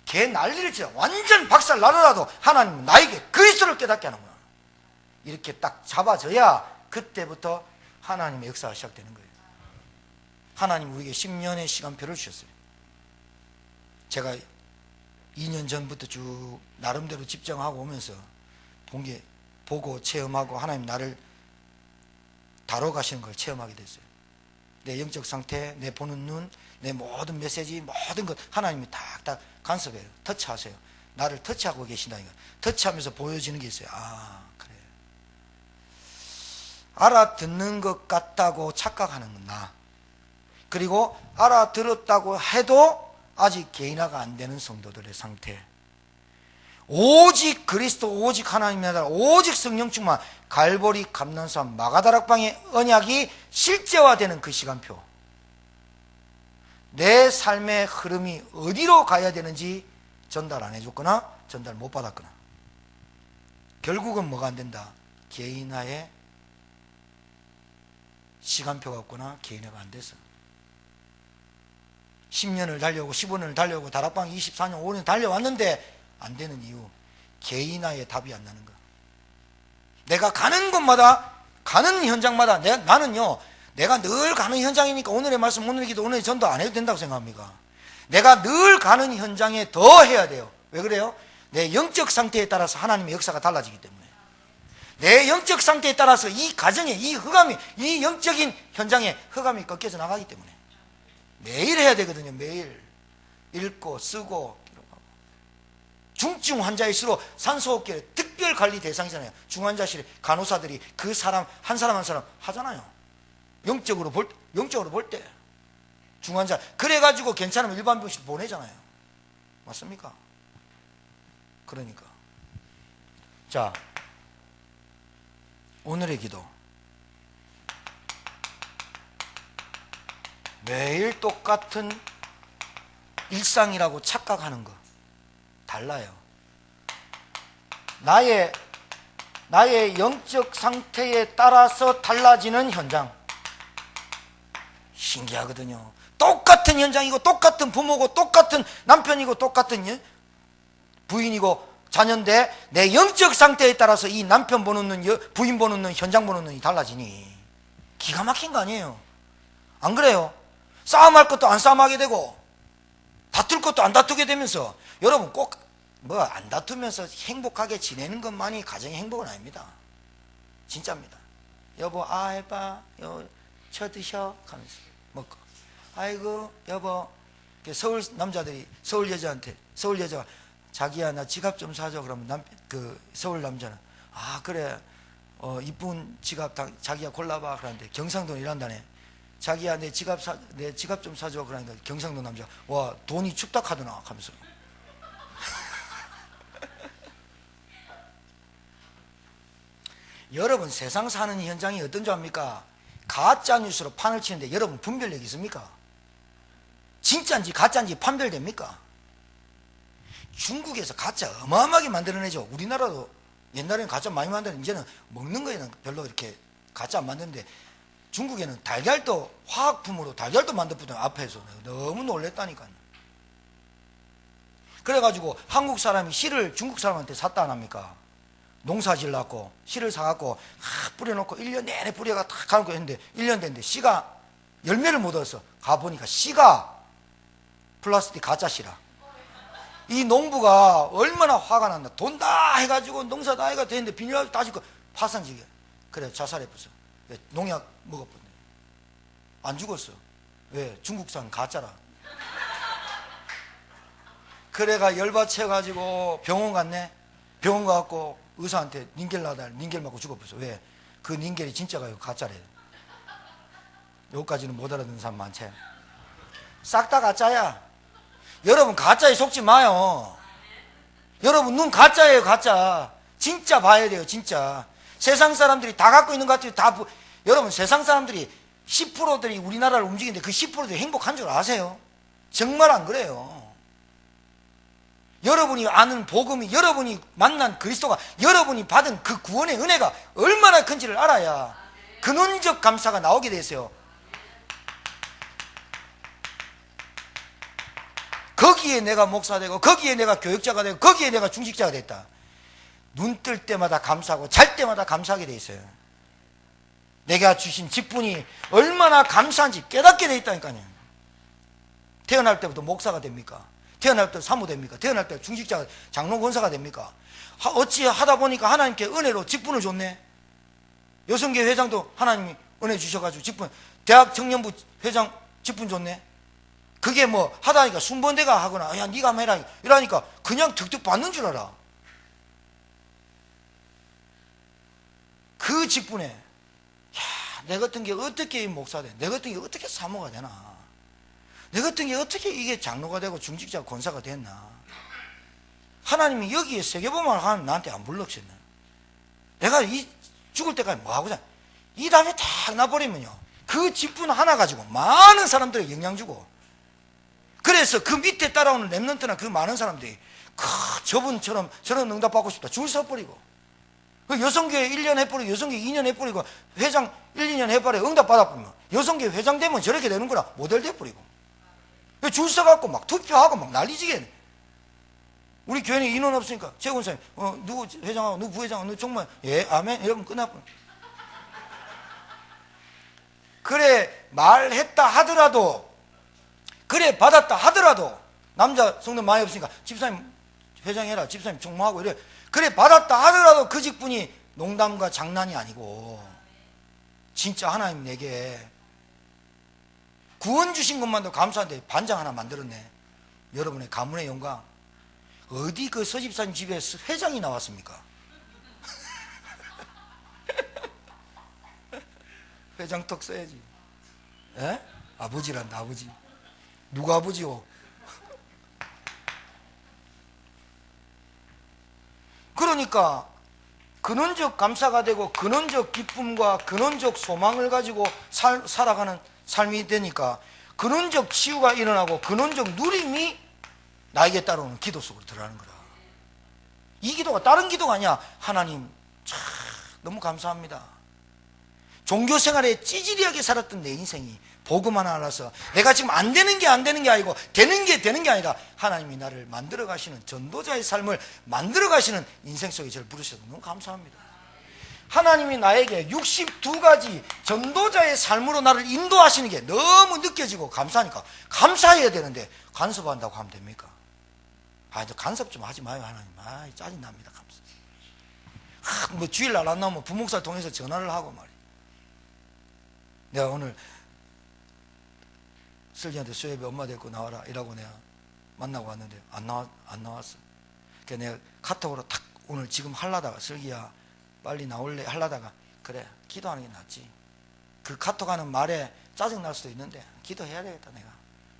개 난리를 치라 완전 박살 나더라도 하나님은 나에게 그리스도를 깨닫게 하는구나. 이렇게 딱 잡아져야 그때부터 하나님의 역사가 시작되는 거예요. 하나님 우리에게 10년의 시간표를 주셨어요. 제가 2년 전부터 쭉 나름대로 집정하고 오면서 본 게, 보고 체험하고 하나님 나를 다뤄가시는 걸 체험하게 됐어요. 내 영적 상태, 내 보는 눈, 내 모든 메시지, 모든 것 하나님이 탁탁 간섭해요. 터치하세요. 나를 터치하고 계신다니까. 터치하면서 보여지는 게 있어요. 아, 그래. 알아듣는 것 같다고 착각하는 건 나. 그리고 알아들었다고 해도 아직 개인화가 안 되는 성도들의 상태. 오직 그리스도, 오직 하나님의 나라, 오직 성령 충만, 갈보리 감난산 마가다락방의 언약이 실제화되는 그 시간표. 내 삶의 흐름이 어디로 가야 되는지 전달 안 해줬거나 전달 못 받았거나, 결국은 뭐가 안 된다? 개인화의 시간표가 없거나 개인화가 안 돼서 10년을 달려오고 15년을 달려오고 다락방 24년 5년 달려왔는데 안 되는 이유, 개인화의 답이 안 나는 거야. 내가 가는 곳마다, 가는 현장마다 나는요, 내가 늘 가는 현장이니까 오늘의 말씀, 오늘의 기도, 오늘의 전도 안 해도 된다고 생각합니까? 내가 늘 가는 현장에 더 해야 돼요. 왜 그래요? 내 영적 상태에 따라서 하나님의 역사가 달라지기 때문에. 내 영적 상태에 따라서 이 가정에, 이 흑암이, 이 영적인 현장에 흑암이 꺾여져 나가기 때문에 매일 해야 되거든요. 매일 읽고 쓰고. 중증 환자일수록 산소호흡기의 특별 관리 대상이잖아요. 중환자실에 간호사들이 그 사람 한 사람 한 사람 하잖아요. 영적으로 볼 때 중환자, 그래가지고 괜찮으면 일반 병실 보내잖아요. 맞습니까? 그러니까 자, 오늘의 기도, 매일 똑같은 일상이라고 착각하는 거 달라요. 나의 영적 상태에 따라서 달라지는 현장, 신기하거든요. 똑같은 현장이고 똑같은 부모고 똑같은 남편이고 똑같은 부인이고 자녀인데 내 영적 상태에 따라서 이 남편 보는 눈, 부인 보는 눈, 현장 보는 눈이 달라지니 기가 막힌 거 아니에요? 안 그래요? 싸움할 것도 안 싸움하게 되고 다툴 것도 안 다투게 되면서, 여러분 꼭 뭐 안 다투면서 행복하게 지내는 것만이 가정의 행복은 아닙니다. 진짜입니다. 여보 해봐, 쳐 드셔 하면서 먹고, 아이고 여보, 서울 남자들이 서울 여자가 자기야 나 지갑 좀 사줘 그러면 서울 남자는 그래 이쁜 지갑 자기야 골라봐 그러는데 경상도는 이란다네. 자기야 내 지갑 좀 사줘 그러니까 경상도 남자, 와 돈이 춥다 카드나 하면서 여러분 세상 사는 현장이 어떤 줄 압니까? 가짜 뉴스로 판을 치는데 여러분 분별력 있습니까? 진짜인지 가짜인지 판별됩니까? 중국에서 가짜 어마어마하게 만들어내죠. 우리나라도 옛날에는 가짜 많이 만드는데 이제는 먹는 거에는 별로 이렇게 가짜 안 만드는데, 중국에는 달걀도 화학품으로 달걀도 만들었거든요. 앞에서 너무 놀랬다니까요. 그래가지고 한국 사람이 씨를 중국 사람한테 샀다 안 합니까? 농사 질렀고 씨를 사갖고 뿌려놓고 1년 내내 뿌려가 탁 가놓고 했는데 1년 됐는데 씨가 열매를 못 얻었어. 가보니까 씨가 플라스틱 가짜 씨라. 이 농부가 얼마나 화가 났나. 돈 다 해가지고 농사 다 해가 됐는데 비닐하우스 다 짓고 파산지게. 그래 자살해버렸어. 농약 먹었거든요. 안 죽었어. 왜? 중국산 가짜라. 그래가 열받쳐가지고 병원 갔네. 병원 가갖고 의사한테 닌겔 맞고 죽어버렸어. 왜? 그 닌겔이 진짜가요 가짜래요. 여기까지는 못 알아듣는 사람 많지. 싹 다 가짜야. 여러분 가짜에 속지 마요. 여러분 눈 가짜예요. 가짜. 진짜 봐야 돼요. 진짜. 세상 사람들이 다 갖고 있는 것 같아요. 여러분 세상 사람들이 10%들이 우리나라를 움직이는데 그 10%들이 행복한 줄 아세요? 정말 안 그래요. 여러분이 아는 복음이, 여러분이 만난 그리스도가, 여러분이 받은 그 구원의 은혜가 얼마나 큰지를 알아야 근원적 감사가 나오게 되세요. 거기에 내가 목사되고 거기에 내가 교육자가 되고 거기에 내가 중직자가 됐다. 눈 뜰 때마다 감사하고 잘 때마다 감사하게 돼 있어요. 내가 주신 직분이 얼마나 감사한지 깨닫게 돼 있다니까요. 태어날 때부터 목사가 됩니까? 태어날 때 사모 됩니까? 태어날 때 중직자가 장로 권사가 됩니까? 어찌 하다 보니까 하나님께 은혜로 직분을 줬네. 여성계 회장도 하나님이 은혜 주셔가지고 직분, 대학 청년부 회장 직분 줬네. 그게 뭐 하다니까 순번대가 하거나 야 네가 한번 해라 이러니까 그냥 득득 받는 줄 알아. 그 직분에 야, 내 같은 게 어떻게 목사 돼? 내 같은 게 어떻게 사모가 되나? 내 같은 게 어떻게 이게 장로가 되고 중직자 권사가 됐나? 하나님이 여기에 세계보험을 하는 나한테 안 불렀었나? 내가 이 죽을 때까지 뭐 하고자? 이 다음에 딱 나버리면요 그 직분 하나 가지고 많은 사람들에게 영향 주고 그래서 그 밑에 따라오는 랩런트나 그 많은 사람들이 저분처럼 저런 응답 받고 싶다 줄 서버리고, 그 여성교회 1년 해버리고 여성교회 2년 해버리고 회장 1, 2년 해버리고 응답 받아버리면 여성교회 회장 되면 저렇게 되는 거라 모델 돼버리고 줄 서갖고 막 투표하고 막 난리지게. 우리 교회는 인원 없으니까 재권사님 누구 회장하고 누구 부회장하고 누구 정말 예 아멘 이러면 끝나버려. 그래 말했다 하더라도, 그래 받았다 하더라도, 남자 성도 많이 없으니까 집사님 회장해라 집사님 총무하고 이래, 그래 받았다 하더라도 그 직분이 농담과 장난이 아니고 진짜 하나님 내게 구원 주신 것만도 감사한데 반장 하나 만들었네. 여러분의 가문의 영광. 어디 그 서집사님 집에 회장이 나왔습니까? 회장턱 써야지. 에? 아버지란다 아버지. 누가 아버지요? 그러니까 근원적 감사가 되고 근원적 기쁨과 근원적 소망을 가지고 살아가는 삶이 되니까 근원적 치유가 일어나고 근원적 누림이 나에게 따라오는 기도 속으로 들어가는 거라. 이 기도가 다른 기도가 아니야. 하나님 참 너무 감사합니다. 종교생활에 찌질하게 살았던 내 인생이 복음 하나 알아서 내가 지금 안 되는 게 아니고 되는 게 아니라 하나님이 나를 만들어 가시는 전도자의 삶을 만들어 가시는 인생 속에 저를 부르셔서 너무 감사합니다. 하나님이 나에게 62가지 전도자의 삶으로 나를 인도하시는 게 너무 느껴지고 감사하니까 감사해야 되는데 간섭한다고 하면 됩니까? 이제 간섭 좀 하지 마요 하나님. 짜증납니다. 감사. 뭐 주일날 안 나오면 부목사를 통해서 전화를 하고 말이야. 내가 오늘 슬기한테 수협에 엄마 데리고 나와라 이라고 내가 만나고 왔는데 안 나왔어. 그래서 내가 카톡으로 탁 오늘 지금 하려다가 슬기야 빨리 나올래 하려다가 그래 기도하는 게 낫지. 그 카톡하는 말에 짜증날 수도 있는데 기도해야 되겠다 내가.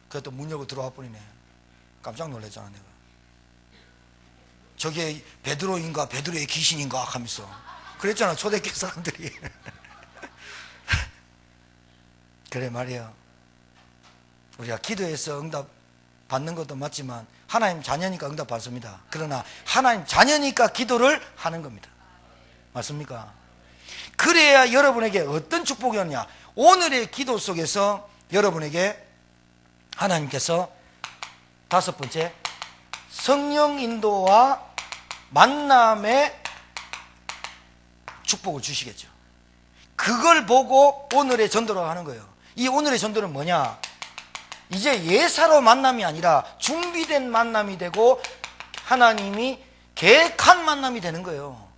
그래도 문 열고 들어와 버리네. 깜짝 놀랐잖아 내가. 저게 베드로인가 베드로의 귀신인가 하면서 그랬잖아 초대교회 사람들이. 그래 말이야. 우리가 기도해서 응답 받는 것도 맞지만 하나님 자녀니까 응답 받습니다. 그러나 하나님 자녀니까 기도를 하는 겁니다. 맞습니까? 그래야 여러분에게 어떤 축복이 오느냐. 오늘의 기도 속에서 여러분에게 하나님께서 다섯 번째 성령 인도와 만남의 축복을 주시겠죠. 그걸 보고 오늘의 전도를 하는 거예요. 이 오늘의 전도는 뭐냐? 이제 예사로 만남이 아니라 준비된 만남이 되고 하나님이 계획한 만남이 되는 거예요.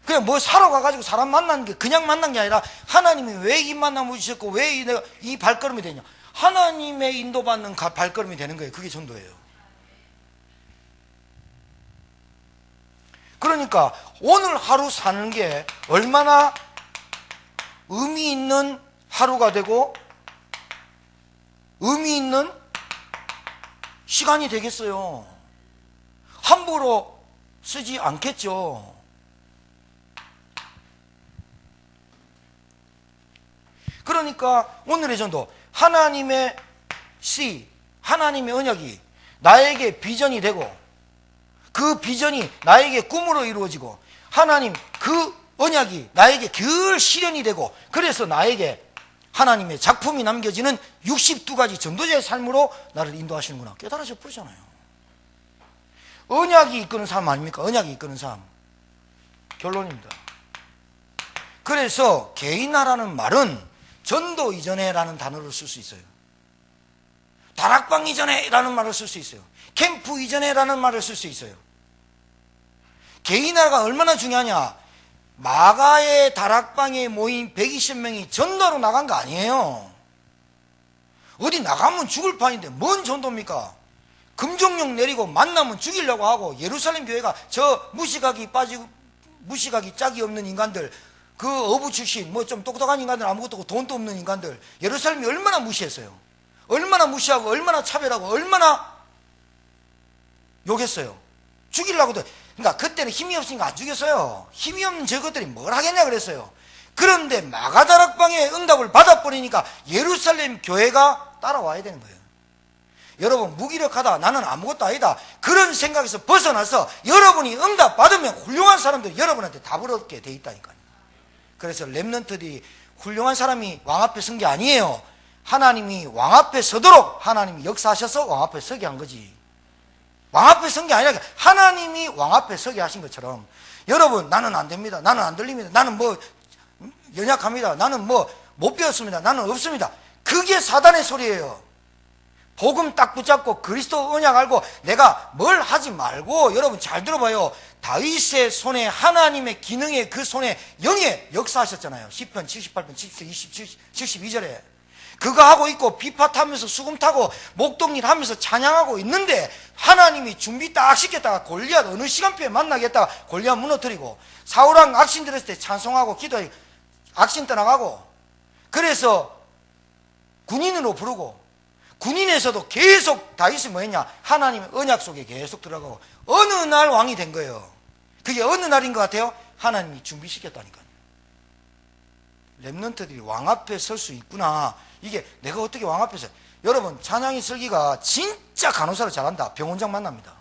그냥 뭐 사러 가가지고 사람 만나는 게 그냥 만난 게 아니라 하나님이 왜 이 만남을 주셨고 왜 내가 이 발걸음이 되냐. 하나님의 인도받는 발걸음이 되는 거예요. 그게 전도예요. 그러니까 오늘 하루 사는 게 얼마나 의미 있는 하루가 되고 의미 있는 시간이 되겠어요. 함부로 쓰지 않겠죠. 그러니까 오늘의 전도 하나님의 하나님의 언약이 나에게 비전이 되고 그 비전이 나에게 꿈으로 이루어지고 하나님 그 언약이 나에게 늘 실현이 되고 그래서 나에게 하나님의 작품이 남겨지는 62가지 전도자의 삶으로 나를 인도하시는구나 깨달아져 버리잖아요. 언약이 이끄는 삶 아닙니까? 언약이 이끄는 삶. 결론입니다. 그래서 개인화라는 말은 전도 이전에라는 단어를 쓸 수 있어요. 다락방 이전에라는 말을 쓸 수 있어요. 캠프 이전에라는 말을 쓸 수 있어요. 개인화가 얼마나 중요하냐. 마가의 다락방에 모인 120명이 전도로 나간 거 아니에요. 어디 나가면 죽을 판인데 뭔 전도입니까? 금종령 내리고 만나면 죽이려고 하고 예루살렘 교회가 저 무시각이 짝이 없는 인간들 그 어부 출신 뭐 좀 똑똑한 인간들 아무것도 없고 돈도 없는 인간들 예루살렘이 얼마나 무시했어요. 얼마나 무시하고 얼마나 차별하고 얼마나 욕했어요. 죽이려고도. 그러니까 그때는 힘이 없으니까 안 죽였어요. 힘이 없는 저것들이 뭘 하겠냐 그랬어요. 그런데 마가다락방에 응답을 받아버리니까 예루살렘 교회가 따라와야 되는 거예요. 여러분 무기력하다, 나는 아무것도 아니다, 그런 생각에서 벗어나서 여러분이 응답 받으면 훌륭한 사람들이 여러분한테 답을 얻게 돼 있다니까요. 그래서 렘넌트들이 훌륭한 사람이 왕 앞에 선 게 아니에요. 하나님이 왕 앞에 서도록 하나님이 역사하셔서 왕 앞에 서게 한 거지. 왕 앞에 선 게 아니라 하나님이 왕 앞에 서게 하신 것처럼, 여러분 나는 안 됩니다, 나는 안 들립니다, 나는 뭐 연약합니다, 나는 뭐 못 배웠습니다, 나는 없습니다, 그게 사단의 소리예요. 복음 딱 붙잡고 그리스도 언약 알고 내가 뭘 하지 말고, 여러분 잘 들어봐요. 다윗의 손에 하나님의 기능의 그 손에 영에 역사하셨잖아요. 시편 78편 72절에 그거 하고 있고 비파 타면서 수금 타고 목동일 하면서 찬양하고 있는데, 하나님이 준비 딱 시켰다가 골리앗 어느 시간표에 만나겠다가 골리앗 무너뜨리고, 사울왕 악신 들었을 때 찬송하고 기도하고 악신 떠나가고, 그래서 군인으로 부르고, 군인에서도 계속 다윗이 뭐했냐, 하나님의 언약 속에 계속 들어가고 어느 날 왕이 된 거예요. 그게 어느 날인 것 같아요? 하나님이 준비시켰다니까요. 렘넌트들이 왕 앞에 설 수 있구나. 이게 내가 어떻게 왕 앞에 서, 여러분 찬양이 설기가 진짜 간호사를 잘한다, 병원장 만납니다.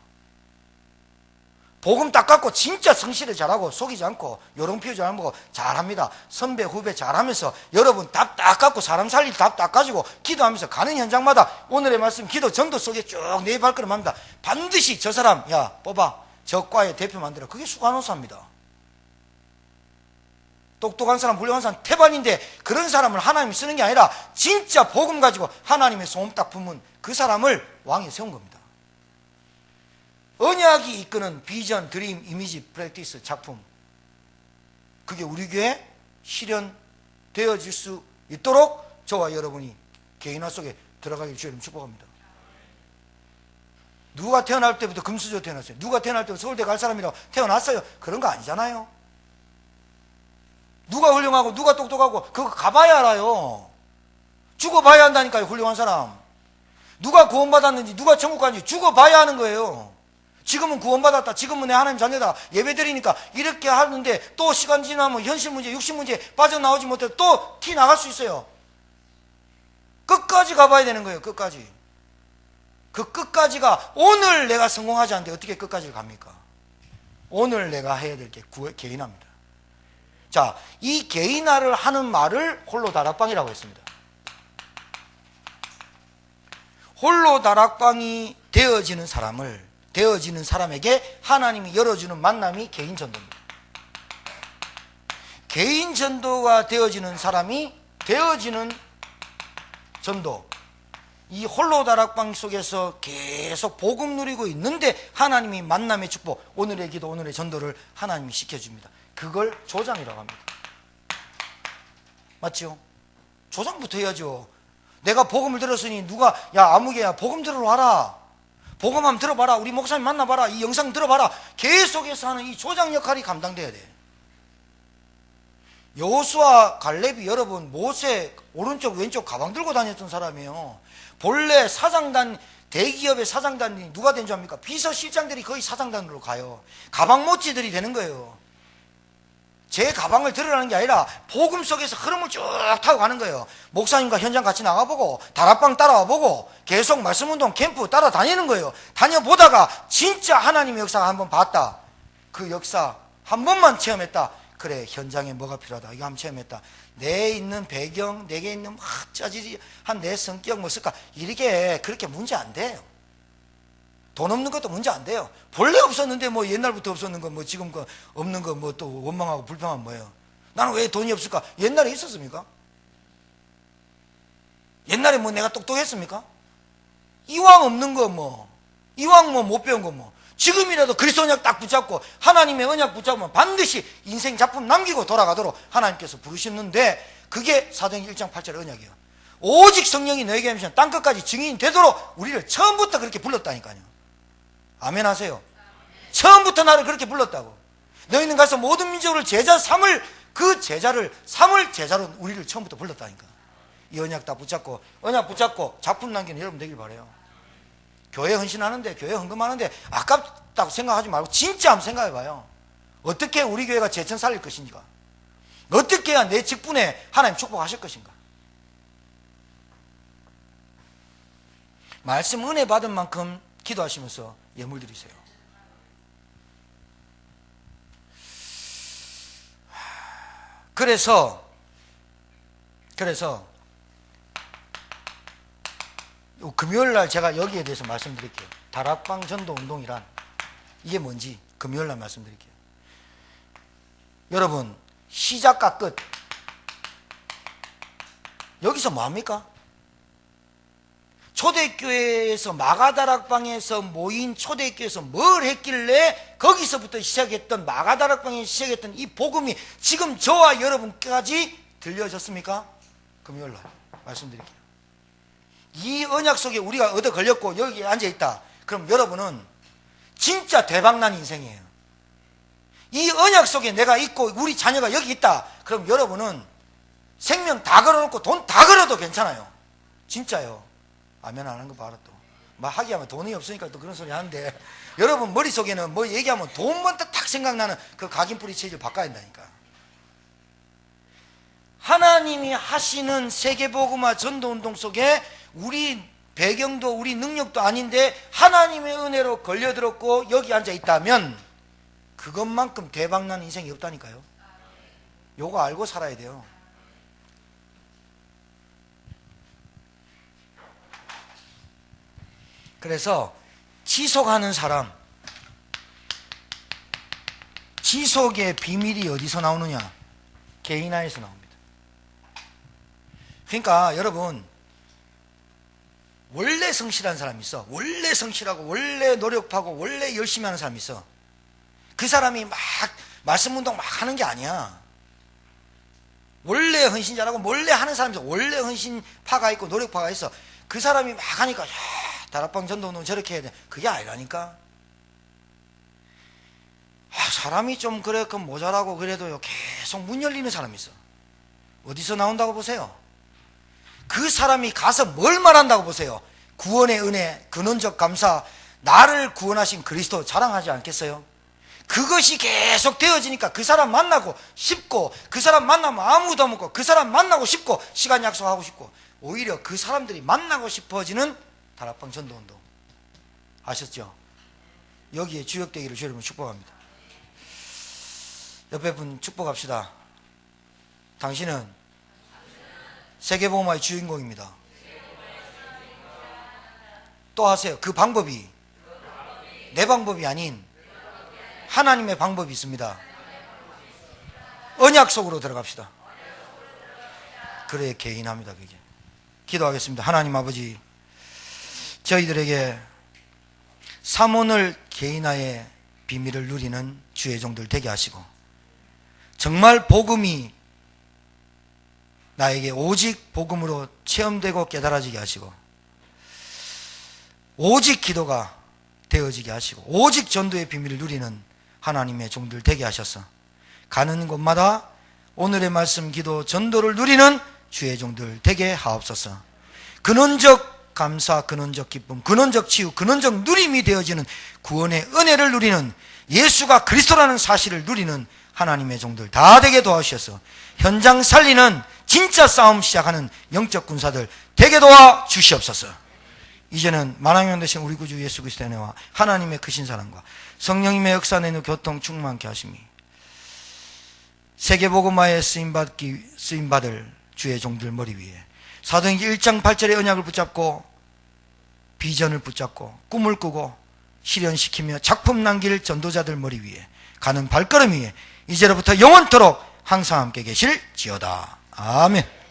복음 딱 갖고 진짜 성실히 잘하고 속이지 않고 요령 피우지 않고 잘합니다. 선배 후배 잘하면서 여러분 답 딱 갖고 사람 살릴 답 딱 가지고 기도하면서 가는 현장마다 오늘의 말씀 기도 전도 속에 쭉 내 발걸음 합니다. 반드시 저 사람 야 뽑아, 저 과의 대표 만들어. 그게 수간호사입니다. 똑똑한 사람, 훌륭한 사람 태반인데, 그런 사람을 하나님이 쓰는 게 아니라 진짜 복음 가지고 하나님의 소음 딱 품은 그 사람을 왕에 세운 겁니다. 언약이 이끄는 비전, 드림, 이미지, 프랙티스, 작품, 그게 우리 교회에 실현되어질 수 있도록 저와 여러분이 개인화 속에 들어가길 주님 축복합니다. 누가 태어날 때부터 금수저 태어났어요? 누가 태어날 때부터 서울대 갈 사람이라고 태어났어요? 그런 거 아니잖아요. 누가 훌륭하고 누가 똑똑하고 그거 가봐야 알아요. 죽어봐야 한다니까요. 훌륭한 사람 누가 구원받았는지 누가 천국 갔는지 죽어봐야 하는 거예요. 지금은 구원받았다, 지금은 내 하나님 자녀다, 예배드리니까 이렇게 하는데 또 시간 지나면 현실 문제, 육신 문제 빠져나오지 못해서 또 티 나갈 수 있어요. 끝까지 가봐야 되는 거예요. 끝까지. 그 끝까지가, 오늘 내가 성공하지 않는데 어떻게 끝까지를 갑니까? 오늘 내가 해야 될 게 개인화입니다. 자, 이 개인화를 하는 말을 홀로 다락방이라고 했습니다. 홀로 다락방이 되어지는 사람에게 하나님이 열어주는 만남이 개인 전도입니다. 개인 전도가 되어지는 사람이 되어지는 전도, 이 홀로 다락방 속에서 계속 복음 누리고 있는데 하나님이 만남의 축복, 오늘의 기도, 오늘의 전도를 하나님이 시켜줍니다. 그걸 조장이라고 합니다. 맞죠? 조장부터 해야죠. 내가 복음을 들었으니 누가 야 아무개야 복음 들으러 와라, 복음 한번 들어봐라, 우리 목사님 만나봐라, 이 영상 들어봐라, 계속해서 하는 이 조장 역할이 감당돼야 돼. 여호수아 갈렙이 여러분 모세 오른쪽 왼쪽 가방 들고 다녔던 사람이에요. 본래 사장단, 대기업의 사장단이 누가 된 줄 압니까? 비서실장들이 거의 사장단으로 가요. 가방 모찌들이 되는 거예요. 제 가방을 들으라는 게 아니라 복음 속에서 흐름을 쭉 타고 가는 거예요. 목사님과 현장 같이 나가보고 다락방 따라와보고 계속 말씀운동 캠프 따라다니는 거예요. 다녀보다가 진짜 하나님의 역사가 한번 봤다, 그 역사 한 번만 체험했다, 그래 현장에 뭐가 필요하다, 이거 한번 체험했다, 내 있는 배경, 내게 있는 짜질이 한 내 성격 뭐 쓸까, 이렇게 그렇게 문제 안 돼요. 돈 없는 것도 문제 안 돼요. 본래 없었는데 뭐 옛날부터 없었는 거 뭐 지금 거 없는 거 뭐 또 원망하고 불평하면 뭐예요? 나는 왜 돈이 없을까? 옛날에 있었습니까? 옛날에 뭐 내가 똑똑했습니까? 이왕 없는 거 뭐, 이왕 뭐 못 배운 거 뭐, 지금이라도 그리스도 언약 딱 붙잡고 하나님의 언약 붙잡으면 반드시 인생 작품 남기고 돌아가도록 하나님께서 부르셨는데, 그게 사도행전 1장 8절 언약이에요. 오직 성령이 너에게 하시면 땅끝까지 증인 되도록 우리를 처음부터 그렇게 불렀다니까요. 아멘 하세요. 처음부터 나를 그렇게 불렀다고. 너희는 가서 모든 민족을 제자 삼을, 그 제자를 삼을 제자로 우리를 처음부터 불렀다니까. 이 언약 다 붙잡고, 언약 붙잡고 작품 남기는 여러분 되길 바라요. 교회 헌신하는데, 교회 헌금하는데 아깝다고 생각하지 말고 진짜 한번 생각해 봐요. 어떻게 우리 교회가 제천 살릴 것인가, 어떻게 해야 내 직분에 하나님 축복하실 것인가. 말씀 은혜 받은 만큼 기도하시면서 예물 드리세요. 그래서 금요일날 제가 여기에 대해서 말씀드릴게요. 다락방 전도 운동이란 이게 뭔지 금요일날 말씀드릴게요. 여러분, 시작과 끝 여기서 뭐합니까? 초대교회에서 마가다락방에서 모인 초대교회에서 뭘 했길래 거기서부터 시작했던 마가다락방에서 시작했던 이 복음이 지금 저와 여러분까지 들려졌습니까? 금요일날 말씀드릴게요. 이 언약 속에 우리가 얻어 걸렸고 여기 앉아있다. 그럼 여러분은 진짜 대박난 인생이에요. 이 언약 속에 내가 있고 우리 자녀가 여기 있다. 그럼 여러분은 생명 다 걸어놓고 돈 다 걸어도 괜찮아요. 진짜요. 아멘 안 하는 거 봐라 또. 막 하기하면 돈이 없으니까 또 그런 소리 하는데 여러분 머릿속에는 뭐 얘기하면 돈만 딱 생각나는 그 각인뿌리 체질 바꿔야 된다니까. 하나님이 하시는 세계복음화 전도운동 속에 우리 배경도 우리 능력도 아닌데 하나님의 은혜로 걸려들었고 여기 앉아 있다면 그것만큼 대박난 인생이 없다니까요. 요거 알고 살아야 돼요. 그래서 지속하는 사람, 지속의 비밀이 어디서 나오느냐? 개인화에서 나옵니다. 그러니까 여러분 원래 성실한 사람이 있어. 원래 성실하고 원래 노력하고 원래 열심히 하는 사람이 있어. 그 사람이 막 말씀 운동 막 하는 게 아니야. 원래 헌신자라고 원래 하는 사람이 있어. 원래 헌신파가 있고 노력파가 있어. 그 사람이 막 하니까 야, 다락방 전도운동 저렇게 해야 돼. 그게 아니라니까. 사람이 좀 그래 그 모자라고 그래도요 계속 문 열리는 사람이 있어. 어디서 나온다고 보세요? 그 사람이 가서 뭘 말한다고 보세요? 구원의 은혜, 근원적 감사, 나를 구원하신 그리스도 자랑하지 않겠어요? 그것이 계속 되어지니까 그 사람 만나고 싶고, 그 사람 만나면 아무도 없고, 그 사람 만나고 싶고, 시간 약속하고 싶고, 오히려 그 사람들이 만나고 싶어지는 다락방 전도운동. 아셨죠? 여기에 주역되기를 주여러분 축복합니다. 옆에 분 축복합시다. 당신은 세계복음화의 주인공입니다. 또 하세요. 그 방법이 내 방법이 아닌 하나님의 방법이 있습니다. 언약 속으로 들어갑시다. 그래 개인합니다. 그게. 기도하겠습니다. 하나님 아버지, 저희들에게 삼원을 개인화의 비밀을 누리는 주의 종들 되게 하시고, 정말 복음이 나에게 오직 복음으로 체험되고 깨달아지게 하시고, 오직 기도가 되어지게 하시고, 오직 전도의 비밀을 누리는 하나님의 종들 되게 하셔서 가는 곳마다 오늘의 말씀, 기도, 전도를 누리는 주의 종들 되게 하옵소서. 근원적 감사, 근원적 기쁨, 근원적 치유, 근원적 누림이 되어지는 구원의 은혜를 누리는, 예수가 그리스도라는 사실을 누리는 하나님의 종들 다 되게 도와주셔서 현장 살리는 진짜 싸움 시작하는 영적 군사들 되게 도와 주시옵소서. 이제는 만왕의 되신 우리 구주 예수 그리스도의 은혜와 하나님의 크신 사랑과 성령님의 역사 내는 교통 충만케 하심이 세계복음화에 쓰임받을 주의 종들 머리 위에 사도행전 1장 8절의 언약을 붙잡고 비전을 붙잡고 꿈을 꾸고 실현시키며 작품 남길 전도자들 머리 위에 가는 발걸음 위에 이제로부터 영원토록 항상 함께 계실지어다. 아멘.